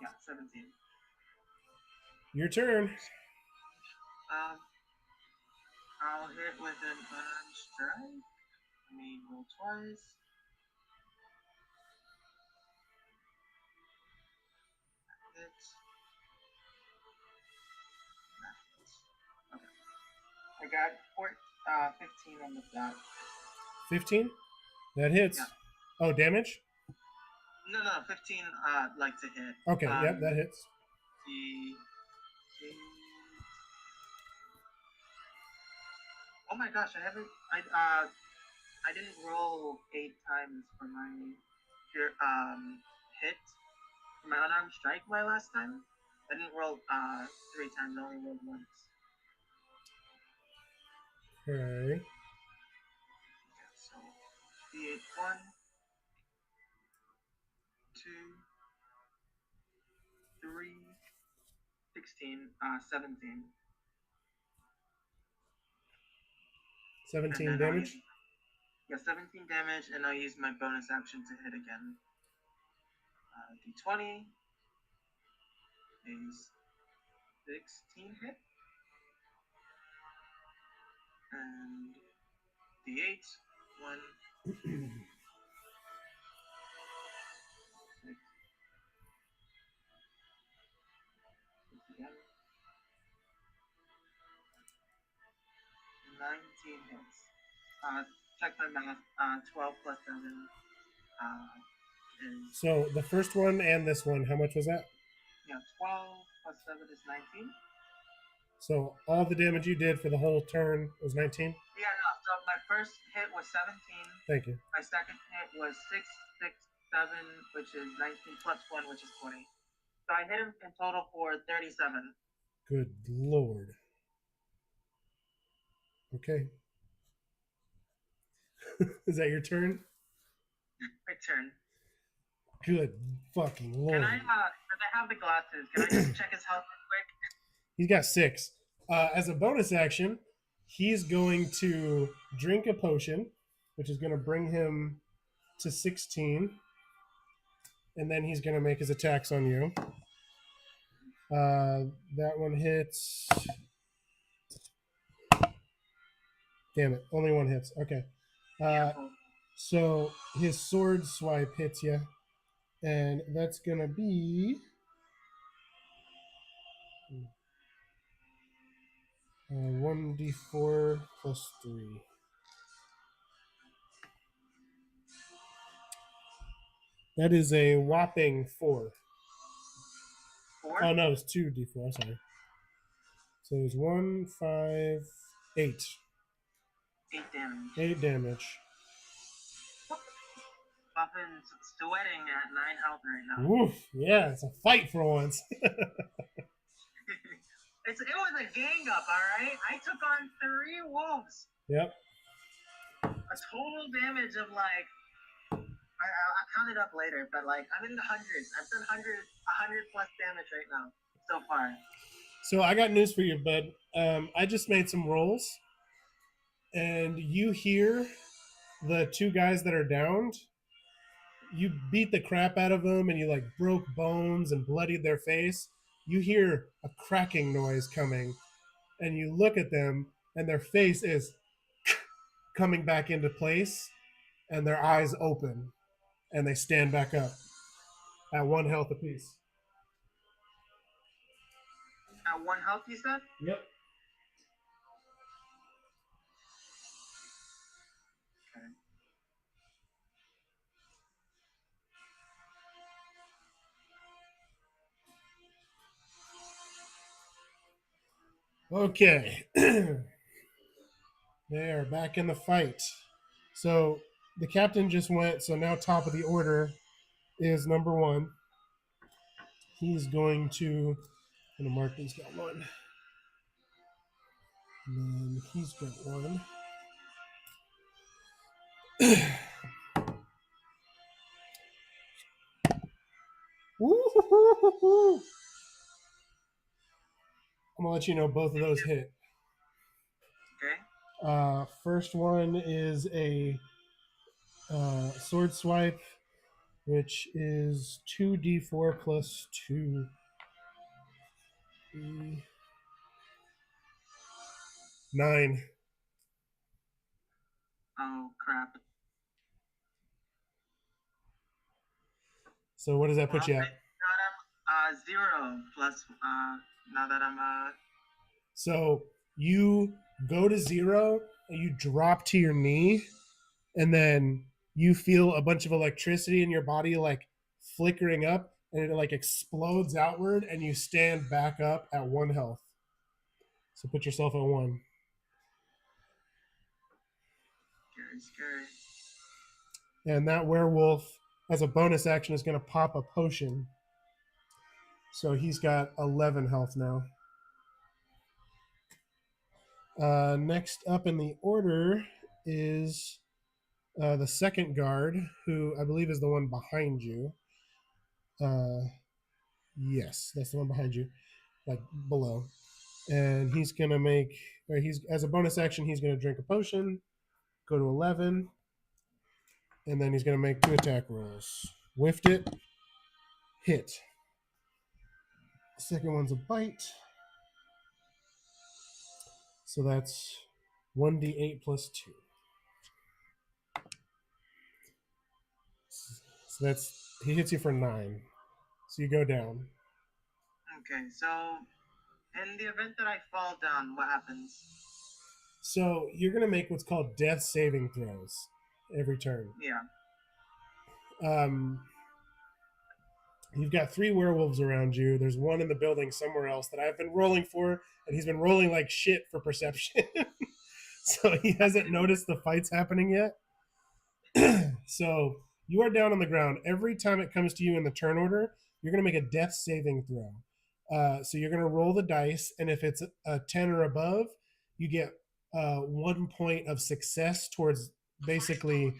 Yeah, 17. Your turn. I'll hit with an unarmed strike. Let me roll twice. Hits. Okay. I got 15 on the dot. 15? That hits. Yeah. Oh, damage? No, 15 like to hit. Okay, yep, that hits. Oh my gosh, I didn't roll 8 times for my hit for my unarmed strike my last time. I didn't roll 3 times, I only rolled once. Okay. So D8 1, 2, 3, 16, 17. 17 And then I'll use damage. 17 damage, and I'll use my bonus action to hit again. D20 is 16 hit, and D8 1, 6, 6 again, 19 hits. Check my math. 12 plus 7 is So the first one and this one, how much was that? 12 plus 7 is 19. So all the damage you did for the whole turn was 19? Yeah, no. So my first hit was 17. Thank you. My second hit was 6, 6, 7, which is 19 plus 1, which is 20. So I hit him in total for 37. Good lord. Okay. Is that your turn? My turn. Good fucking lord. Can I, since I have the glasses, can I just check his health real quick? He's got 6. As a bonus action, he's going to drink a potion, which is going to bring him to 16. And then he's going to make his attacks on you. That one hits. Damn it. Only one hits. Okay. So his sword swipe hits you. And that's going to be 1d4 plus 3. That is a whopping 4. 4? Oh, no, it's 2d4. Sorry. So it's 1, 5, 8. 8 damage. 8 damage. Buffin's sweating at 9 health right now. Woof. Yeah, it's a fight for once. It was a gang up, all right? I took on 3 wolves. Yep. A total damage of like, I'll count it up later, but like I'm in the hundreds. I've done 100 plus damage right now so far. So I got news for you, bud. I just made some rolls, and you hear the 2 guys that are downed. You beat the crap out of them, and you like broke bones and bloodied their face. You hear a cracking noise coming, and you look at them, and their face is coming back into place, and their eyes open, and they stand back up at 1 health apiece. At 1 health, you said? Yep. Okay. They are back in the fight. So the captain just went, so now top of the order is number 1. He's going to, I'm going to mark he's got 1. And then he's got 1. Woo-hoo-hoo-hoo-hoo. I'm going to let you know both of those hit. Okay. First one is a sword swipe, which is 2d4 plus 2. 9. Oh crap. So what does that put you at? Now I'm 0 plus now that I'm So you go to 0 and you drop to your knee, and then you feel a bunch of electricity in your body like flickering up, and it like explodes outward, and you stand back up at 1 health. So put yourself at 1. Scary. And that werewolf, as a bonus action, is going to pop a potion. So he's got 11 health now. Next up in the order is the second guard, who I believe is the one behind you. Yes, that's the one behind you, like below. And he's gonna make, or he's as a bonus action, he's gonna drink a potion, go to 11, and then he's gonna make 2 attack rolls. Whiffed it, hit. Second one's a bite, so that's 1d8 plus 2. So that's, he hits you for 9. So you go down. Okay, so in the event that I fall down, what happens? So you're gonna make what's called death saving throws every turn. Yeah. You've got 3 werewolves around you. There's one in the building somewhere else that I've been rolling for, and he's been rolling like shit for perception. So he hasn't noticed the fights happening yet. So you are down on the ground. Every time it comes to you in the turn order, you're going to make a death saving throw. So you're going to roll the dice, and if it's a 10 or above, you get 1 point of success towards basically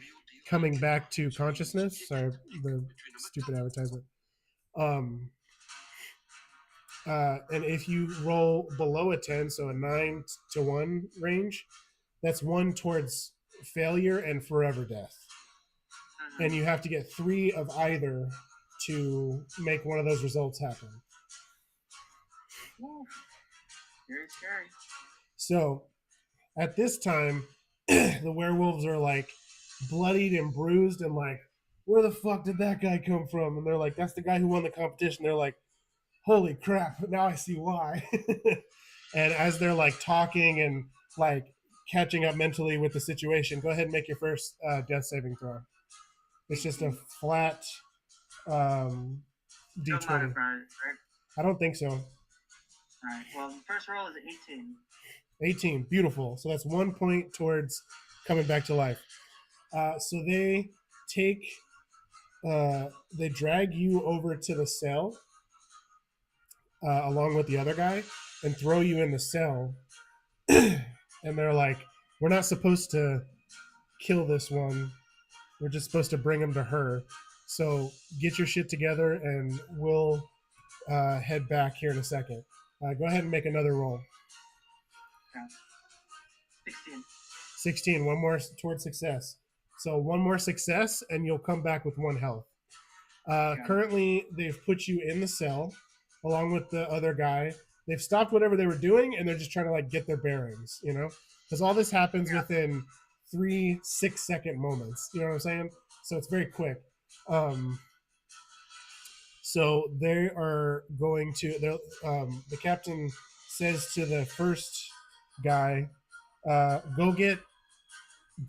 coming back to consciousness. Sorry, the stupid advertisement. And if you roll below a 10, so a 9 to 1 range, that's 1 towards failure and forever death. And you have to get 3 of either to make one of those results happen. Ooh, very scary. So at this time, the werewolves are like bloodied and bruised and like, where the fuck did that guy come from? And they're like, that's the guy who won the competition. They're like, holy crap, now I see why. And as they're like talking and like catching up mentally with the situation, go ahead and make your first death saving throw. It's just a flat Don't d20. modify, right? I don't think so. All right. Well, the first roll is 18. 18, beautiful. So that's 1 point towards coming back to life. So they take, they drag you over to the cell along with the other guy and throw you in the cell. And they're like, we're not supposed to kill this one. We're just supposed to bring him to her. So get your shit together and we'll head back here in a second. Go ahead and make another roll. Okay. 16. 16, 1 more towards success. So 1 more success and you'll come back with 1 health. Currently, they've put you in the cell along with the other guy. They've stopped whatever they were doing and they're just trying to like get their bearings, you know? Because all this happens within 3 6-second moments. You know what I'm saying? So it's very quick. So they are going to. The captain says to the first guy, "Go get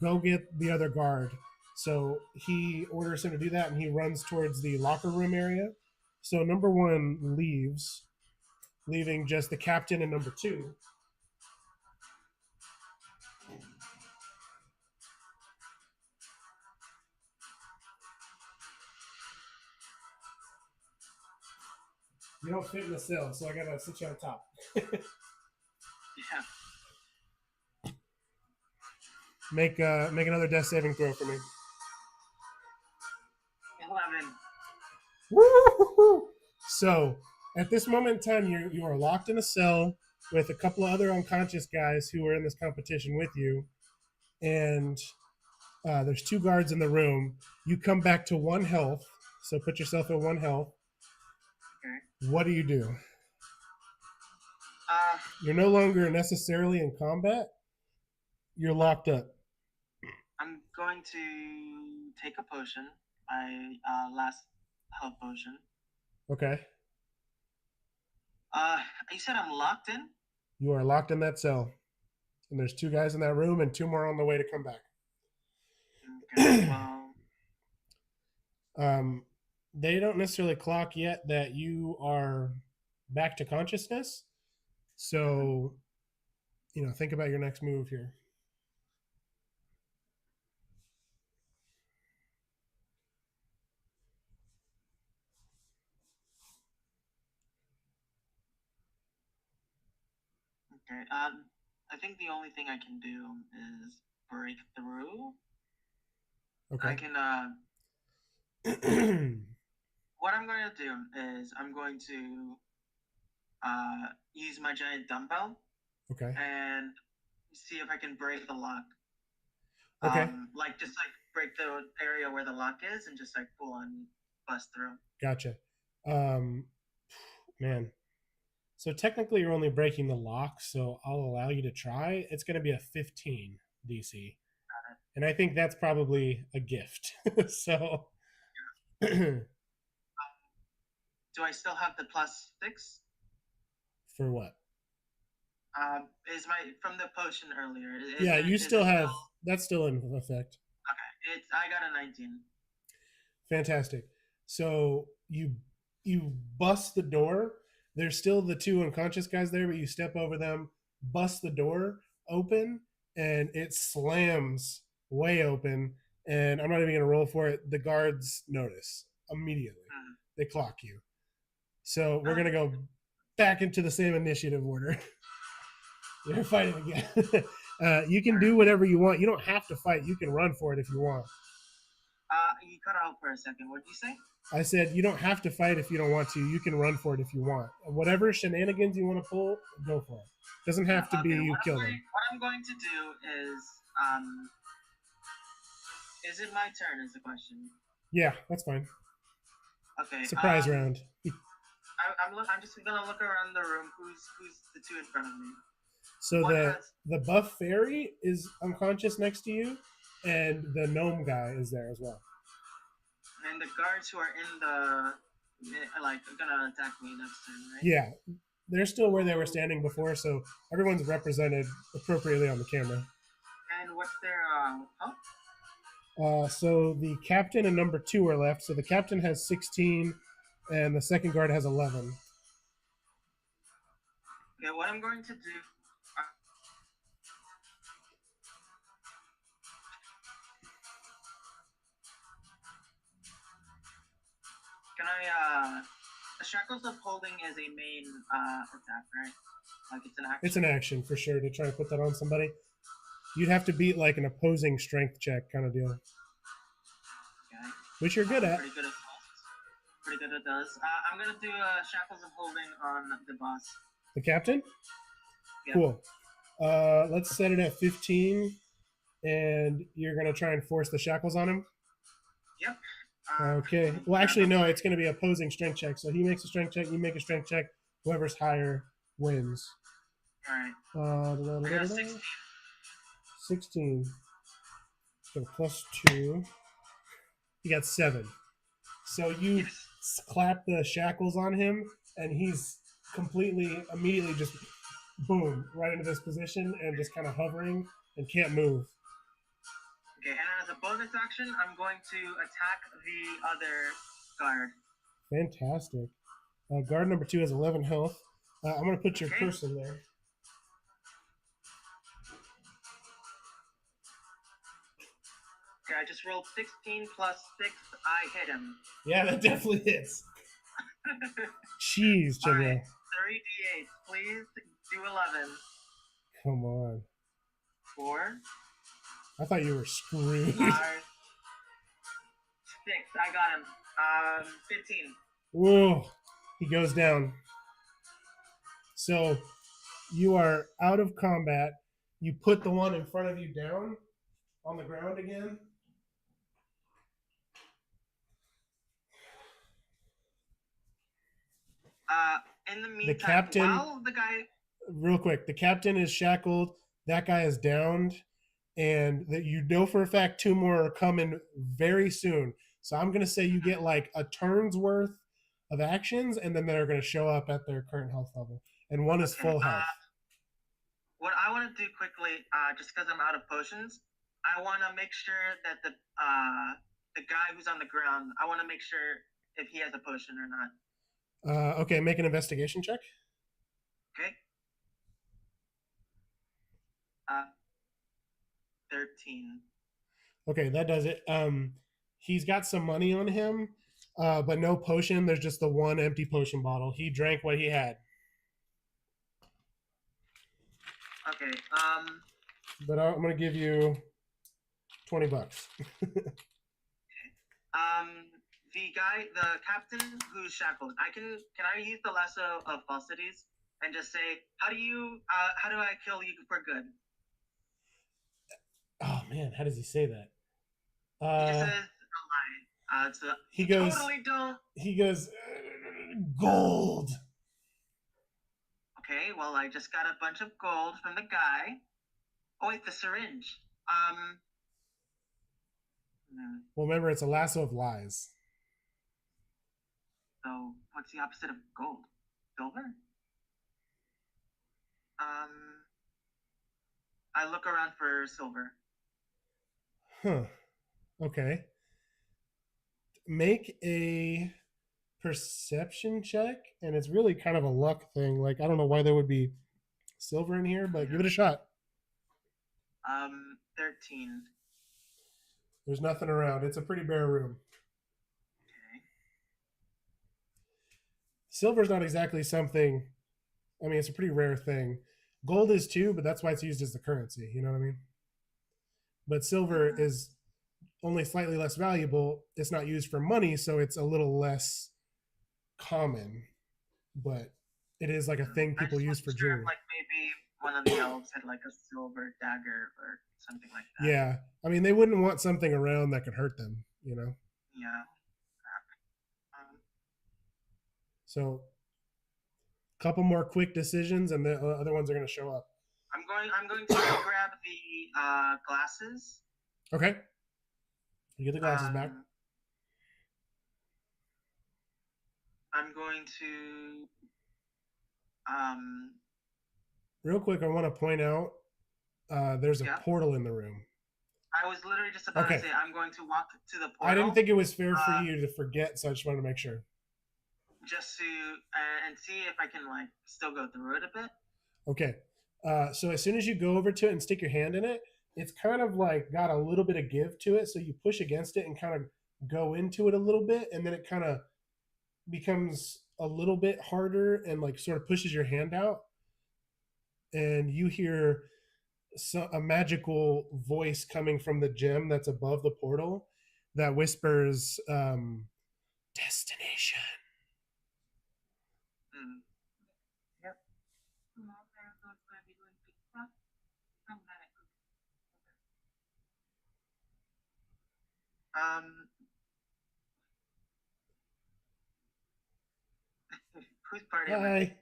the other guard." So he orders him to do that, and he runs towards the locker room area. So number 1 leaves, leaving just the captain and number 2. You don't fit in the cell, so I gotta sit you on top. Yeah. Make another death saving throw for me. 11. Woo-hoo-hoo! So at this moment in time, you are locked in a cell with a couple of other unconscious guys who are in this competition with you, and there's 2 guards in the room. You come back to 1 health, so put yourself at 1 health. Okay. What do you do? You're no longer necessarily in combat. You're locked up. I'm going to take a potion. My last health potion. Okay. You said I'm locked in? You are locked in that cell. And there's 2 guys in that room and 2 more on the way to come back. Okay, well. They don't necessarily clock yet that you are back to consciousness. So, think about your next move here. Okay. I think the only thing I can do is break through. Okay. I can. What I'm going to do is I'm going to use my giant dumbbell. Okay. And see if I can break the lock. Okay. Like just like break the area where the lock is and just like full on bust through. Gotcha. Man. So technically you're only breaking the lock, so I'll allow you to try. It's going to be a 15 DC. And I think that's probably a gift. So do I still have the +6? For what? Is my from the potion earlier? Yeah, you still have that's still in effect. Okay, I got a 19. Fantastic. So you bust the door. There's still the two unconscious guys there, but you step over them, bust the door open, and it slams way open. And I'm not even gonna roll for it. The guards notice immediately. They clock you. So we're gonna go back into the same initiative order. You're fighting again. You can do whatever you want. You don't have to fight. You can run for it if you want. You cut out for a second. What did you say? I said you don't have to fight if you don't want to. You can run for it if you want. Whatever shenanigans you want to pull, go for it. Doesn't have to be you kill them. What I'm going to do is it my turn? Is the question? Yeah, that's fine. Okay. Surprise round. I'm just gonna look around the room. Who's the two in front of me? So the buff fairy is unconscious next to you, and the gnome guy is there as well. And the guards who are in the like are gonna attack me next turn, right? Yeah, they're still where they were standing before, so everyone's represented appropriately on the camera. And what's their So the captain and number 2 are left. So the captain has 16, and the second guard has 11. Okay, what I'm going to do. Can I? The shackles of holding is a main attack, right? Like it's an action. It's an action for sure to try to put that on somebody. You'd have to beat like an opposing strength check kind of deal. Okay. Which you're good at. Pretty good at most. Pretty good at those. I'm gonna do shackles of holding on the boss. The captain? Yep. Cool. Let's set it at 15, and you're gonna try and force the shackles on him. Yep. Okay. Well, actually, no. It's going to be opposing strength check. So he makes a strength check. You make a strength check. Whoever's higher wins. All right. I got 16. 16. So +2. You got 7. So you clap the shackles on him, and he's immediately just boom right into this position and just kind of hovering and can't move. Okay, and as a bonus action, I'm going to attack the other guard. Fantastic. Guard number 2 has 11 health. I'm going to put your person there. Okay, I just rolled 16 plus 6. I hit him. Yeah, that definitely hits. Jeez, Chandra. Right, 3d8. Please do 11. Come on. 4. I thought you were screwed. 5. 6. I got him. 15. Whoa. He goes down. So you are out of combat. You put the one in front of you down on the ground again. In the meantime, the captain, while the guy... Real quick, the captain is shackled. That guy is downed. And that you know for a fact 2 more are coming very soon. So I'm going to say you get like a turn's worth of actions, and then they're going to show up at their current health level. And one is full health. What I want to do quickly, just because I'm out of potions, I want to make sure that the guy who's on the ground, I want to make sure if he has a potion or not. Okay, make an investigation check. Okay. 13. Okay, that does it. He's got some money on him, but no potion. There's just the one empty potion bottle. He drank what he had. Okay. But I'm gonna give you $20. The captain who's shackled. Can I use the lasso of falsities and just say, how do I kill you for good? Oh man, how does he say that? He just says a lie. He goes. Totally don't. He goes. Gold. Okay, well, I just got a bunch of gold from the guy. Oh wait, the syringe. Well, remember, it's a lasso of lies. So what's the opposite of gold? Silver? I look around for silver. Huh. Okay. Make a perception check, and it's really kind of a luck thing. Like, I don't know why there would be silver in here, but give it a shot. 13. There's nothing around. It's a pretty bare room. Okay. Silver's not exactly something. I mean, it's a pretty rare thing. Gold is too, but that's why it's used as the currency. You know what I mean? But silver is only slightly less valuable. It's not used for money, so it's a little less common. But it is like a thing people use for jewelry. Like maybe one of the elves had like a silver dagger or something like that. Yeah, I mean, they wouldn't want something around that could hurt them. You know. Yeah. So, a couple more quick decisions, and the other ones are going to show up. I'm going to grab the glasses. Okay. You get the glasses back. I'm going to. Real quick, I want to point out there's a portal in the room. I was literally just about to say I'm going to walk to the portal. I didn't think it was fair for you to forget, so I just wanted to make sure. Just to and see if I can like still go through it a bit. Okay. So as soon as you go over to it and stick your hand in it, it's kind of like got a little bit of give to it. So you push against it and kind of go into it a little bit, and then it kind of becomes a little bit harder and like sort of pushes your hand out. And you hear a magical voice coming from the gem that's above the portal that whispers destination. Yep. Whose party? Hi.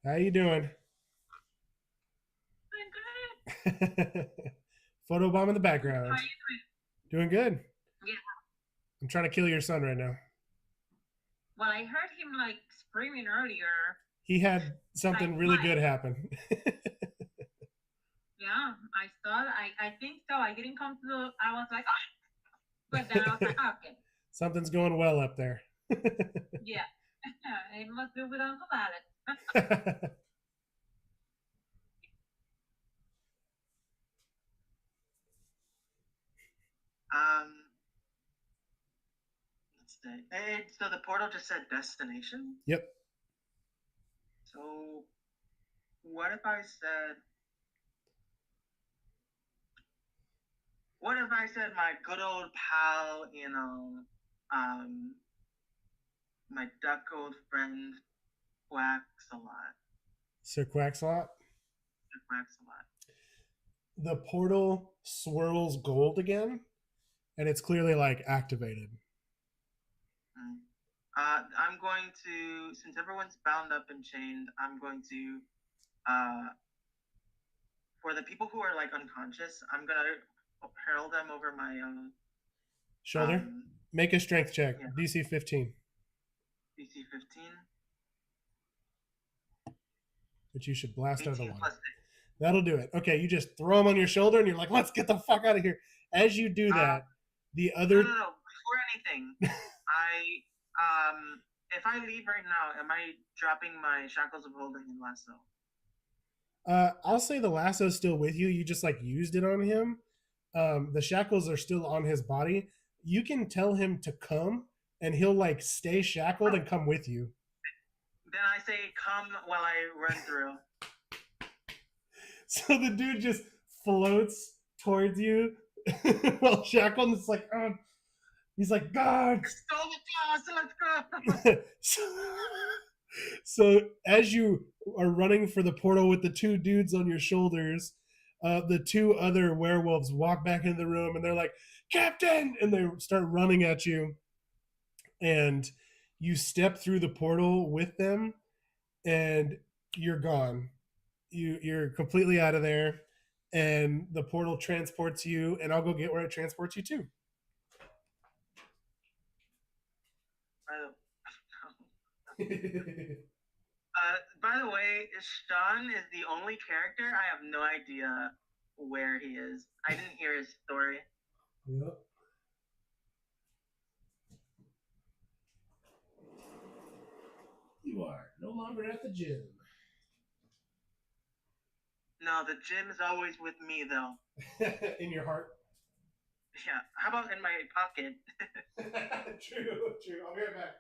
How you doing? Photobomb in the background. How are you doing? Doing good. Yeah. I'm trying to kill your son right now. Well, I heard him like screaming earlier. He had something really good happen. Yeah, I saw. I think so. I didn't come to the. I was like, oh. But then I was like, okay. Something's going well up there. Yeah, it must be with Uncle Alex. Let's see. So the portal just said destination? Yep. So what if I said my good old pal, my duck old friend Quaxalot? Sir Quaxalot? Sir Quaxalot. The portal swirls gold again, and it's clearly like activated. I'm going to, since everyone's bound up and chained, I'm going to, for the people who are like unconscious, I'm gonna hurl them over my shoulder. Make a strength check. Yeah. DC 15. DC 15. But you should blast out of the water. That'll do it. Okay, you just throw them on your shoulder, and you're like, "Let's get the fuck out of here." As you do that, the other. No. Before anything, if I leave right now, am I dropping my shackles of holding and lasso? I'll say the lasso's still with you. You just like used it on him. The shackles are still on his body. You can tell him to come, and he'll like stay shackled and come with you. Then I say, "Come," while I run through. So the dude just floats towards you while Shackleton's like, oh, he's like, guards. Stole the pass. Let's go. so, so as you are running for the portal with the two dudes on your shoulders, the two other werewolves walk back into the room and they're like, Captain! And they start running at you. And you step through the portal with them and you're gone. You're completely out of there. And the portal transports you, and I'll go get where it transports you to. By the way, Sean is the only character I have no idea where he is. I didn't hear his story. Yep. You are no longer at the gym. No, the gym is always with me, though. In your heart? Yeah. How about in my pocket? True. I'll be right back.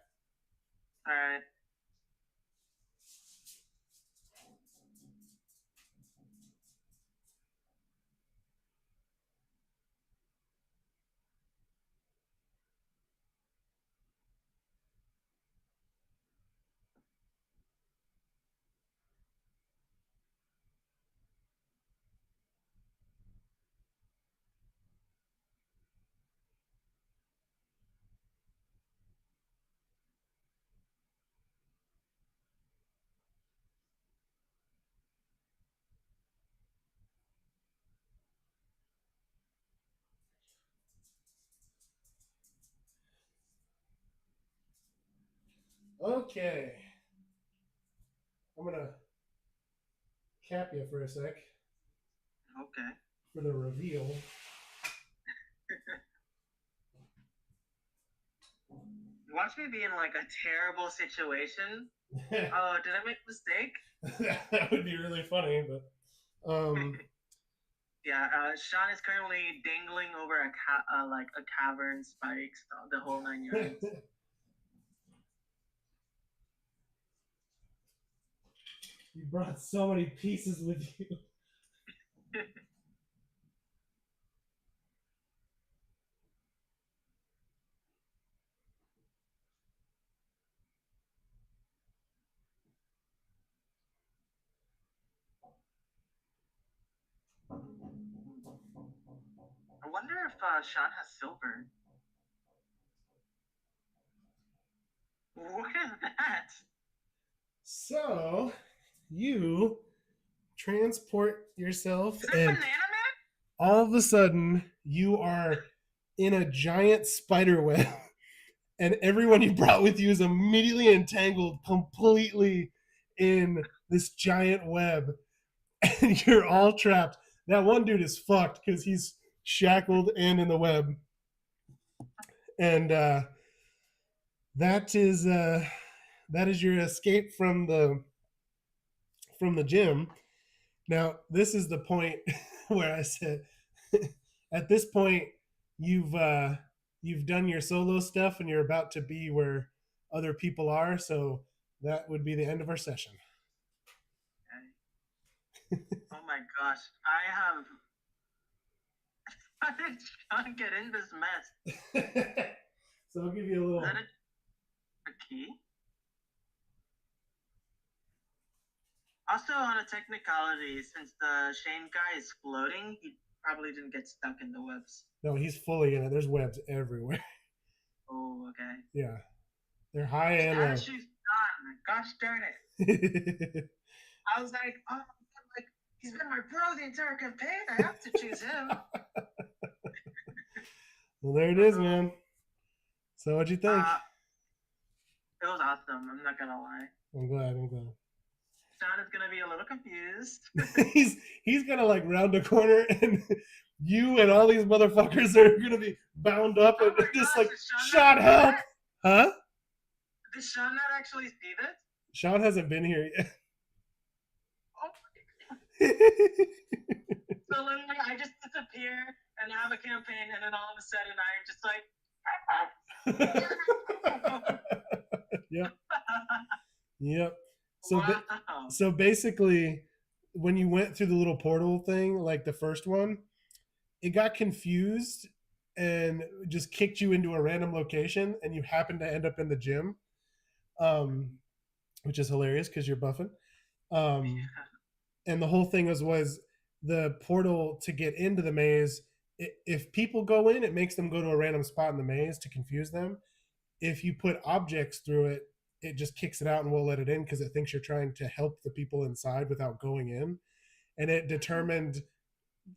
All right. Okay. I'm going to cap you for a sec. Okay. For the reveal. Watch me be in like a terrible situation. Oh, did I make a mistake? That would be really funny, but yeah, Sean is currently dangling over a cavern spikes, the whole 9 yards. You brought so many pieces with you. I wonder if Sean has silver. What is that? So, you transport yourself, Is that and Banana Man? all of a sudden, you are in a giant spider web, and everyone you brought with you is immediately entangled completely in this giant web, and you're all trapped. That one dude is fucked because he's shackled and in the web, and that is your escape from the gym. Now, this is the point where I said, at this point, you've done your solo stuff and you're about to be where other people are. So that would be the end of our session. Okay. Oh my gosh, I have. How did Sean get in this mess? So I'll give you a little. Is that a key? Also, on a technicality, since the Shane guy is floating, he probably didn't get stuck in the webs. No, he's fully in it. There's webs everywhere. Oh, okay. Yeah. They're high and low. Statushu's done. Gosh darn it. I was like, oh, like, he's been my bro the entire campaign. I have to choose him. Well, there it is, man. So what'd you think? It was awesome. I'm not gonna lie. I'm glad. Sean is gonna be a little confused. he's gonna like round a corner and you and all these motherfuckers are gonna be bound up and just like, Sean, help! Huh? Did Sean not actually see this? Sean hasn't been here yet. Oh so literally, I just disappear and have a campaign, and then all of a sudden, I'm just like. Yep. So wow. so basically, when you went through the little portal thing, like the first one, it got confused and just kicked you into a random location, and you happened to end up in the gym, um, which is hilarious because you're buffing. Um, Yeah. and the whole thing was the portal to get into the maze. If people go in, it makes them go to a random spot in the maze to confuse them. If you put objects through it, it just kicks it out and won't let it in because it thinks you're trying to help the people inside without going in. And it Mhm. determined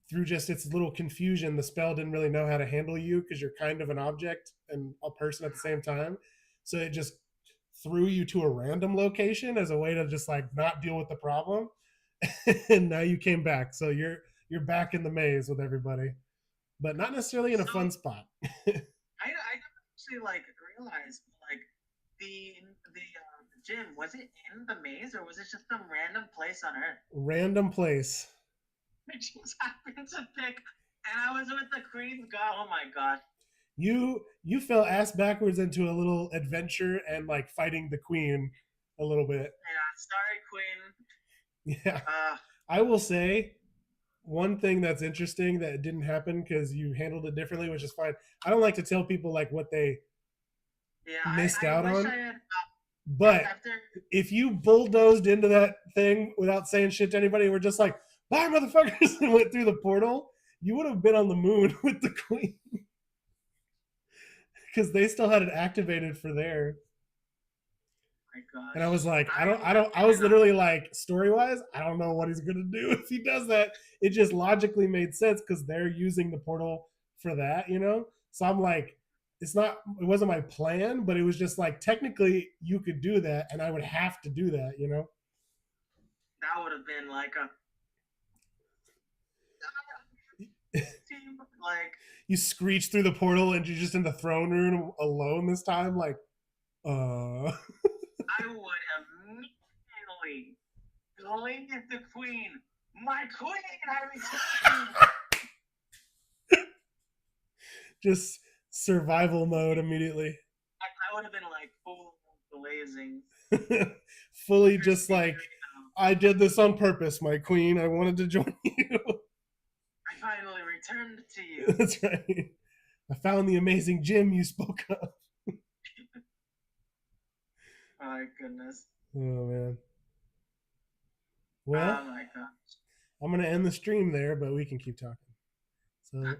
through just its little confusion, the spell didn't really know how to handle you because you're kind of an object and a person at the same time. So it just threw you to a random location as a way to just like not deal with the problem. And now you came back. So you're back in the maze with everybody, but not necessarily in a So fun spot. I never actually like realized like the gym, was it in the maze or was it just some random place on Earth? Random place. I just happened to pick, and I was with the Queen's God. Oh my god! You fell ass backwards into a little adventure and like fighting the queen a little bit. Yeah, sorry, Queen. Yeah. Uh, I will say one thing that's interesting that didn't happen because you handled it differently, which is fine. I don't like to tell people like what they yeah, missed I out wish on, I had but after. if you bulldozed into that thing without saying shit to anybody, we're just like, bye, motherfuckers, and went through the portal, you would have been on the moon with the queen because they still had it activated for there. My And I was gosh, like, I would have I been was in a. literally like, story wise, I don't know what he's gonna do if he does that. It just logically made sense because they're using the portal for that, you know. So I'm like, it's not, it wasn't my plan, but it was just like technically you could do that, and I would have to do that, you know. That would have been like a team like You screech through the portal, and you're just in the throne room alone this time, like, uh. I would immediately going at the Queen. My Queen, I return. Just survival mode immediately. I would have been like full blazing, Fully just Crispy like, Dorito. I did this on purpose, my queen. I wanted to join you. I finally returned to you. That's right. I found the amazing gym you spoke of. Oh my goodness. Oh man. Well, Oh my god. I'm gonna end the stream there, but we can keep talking. So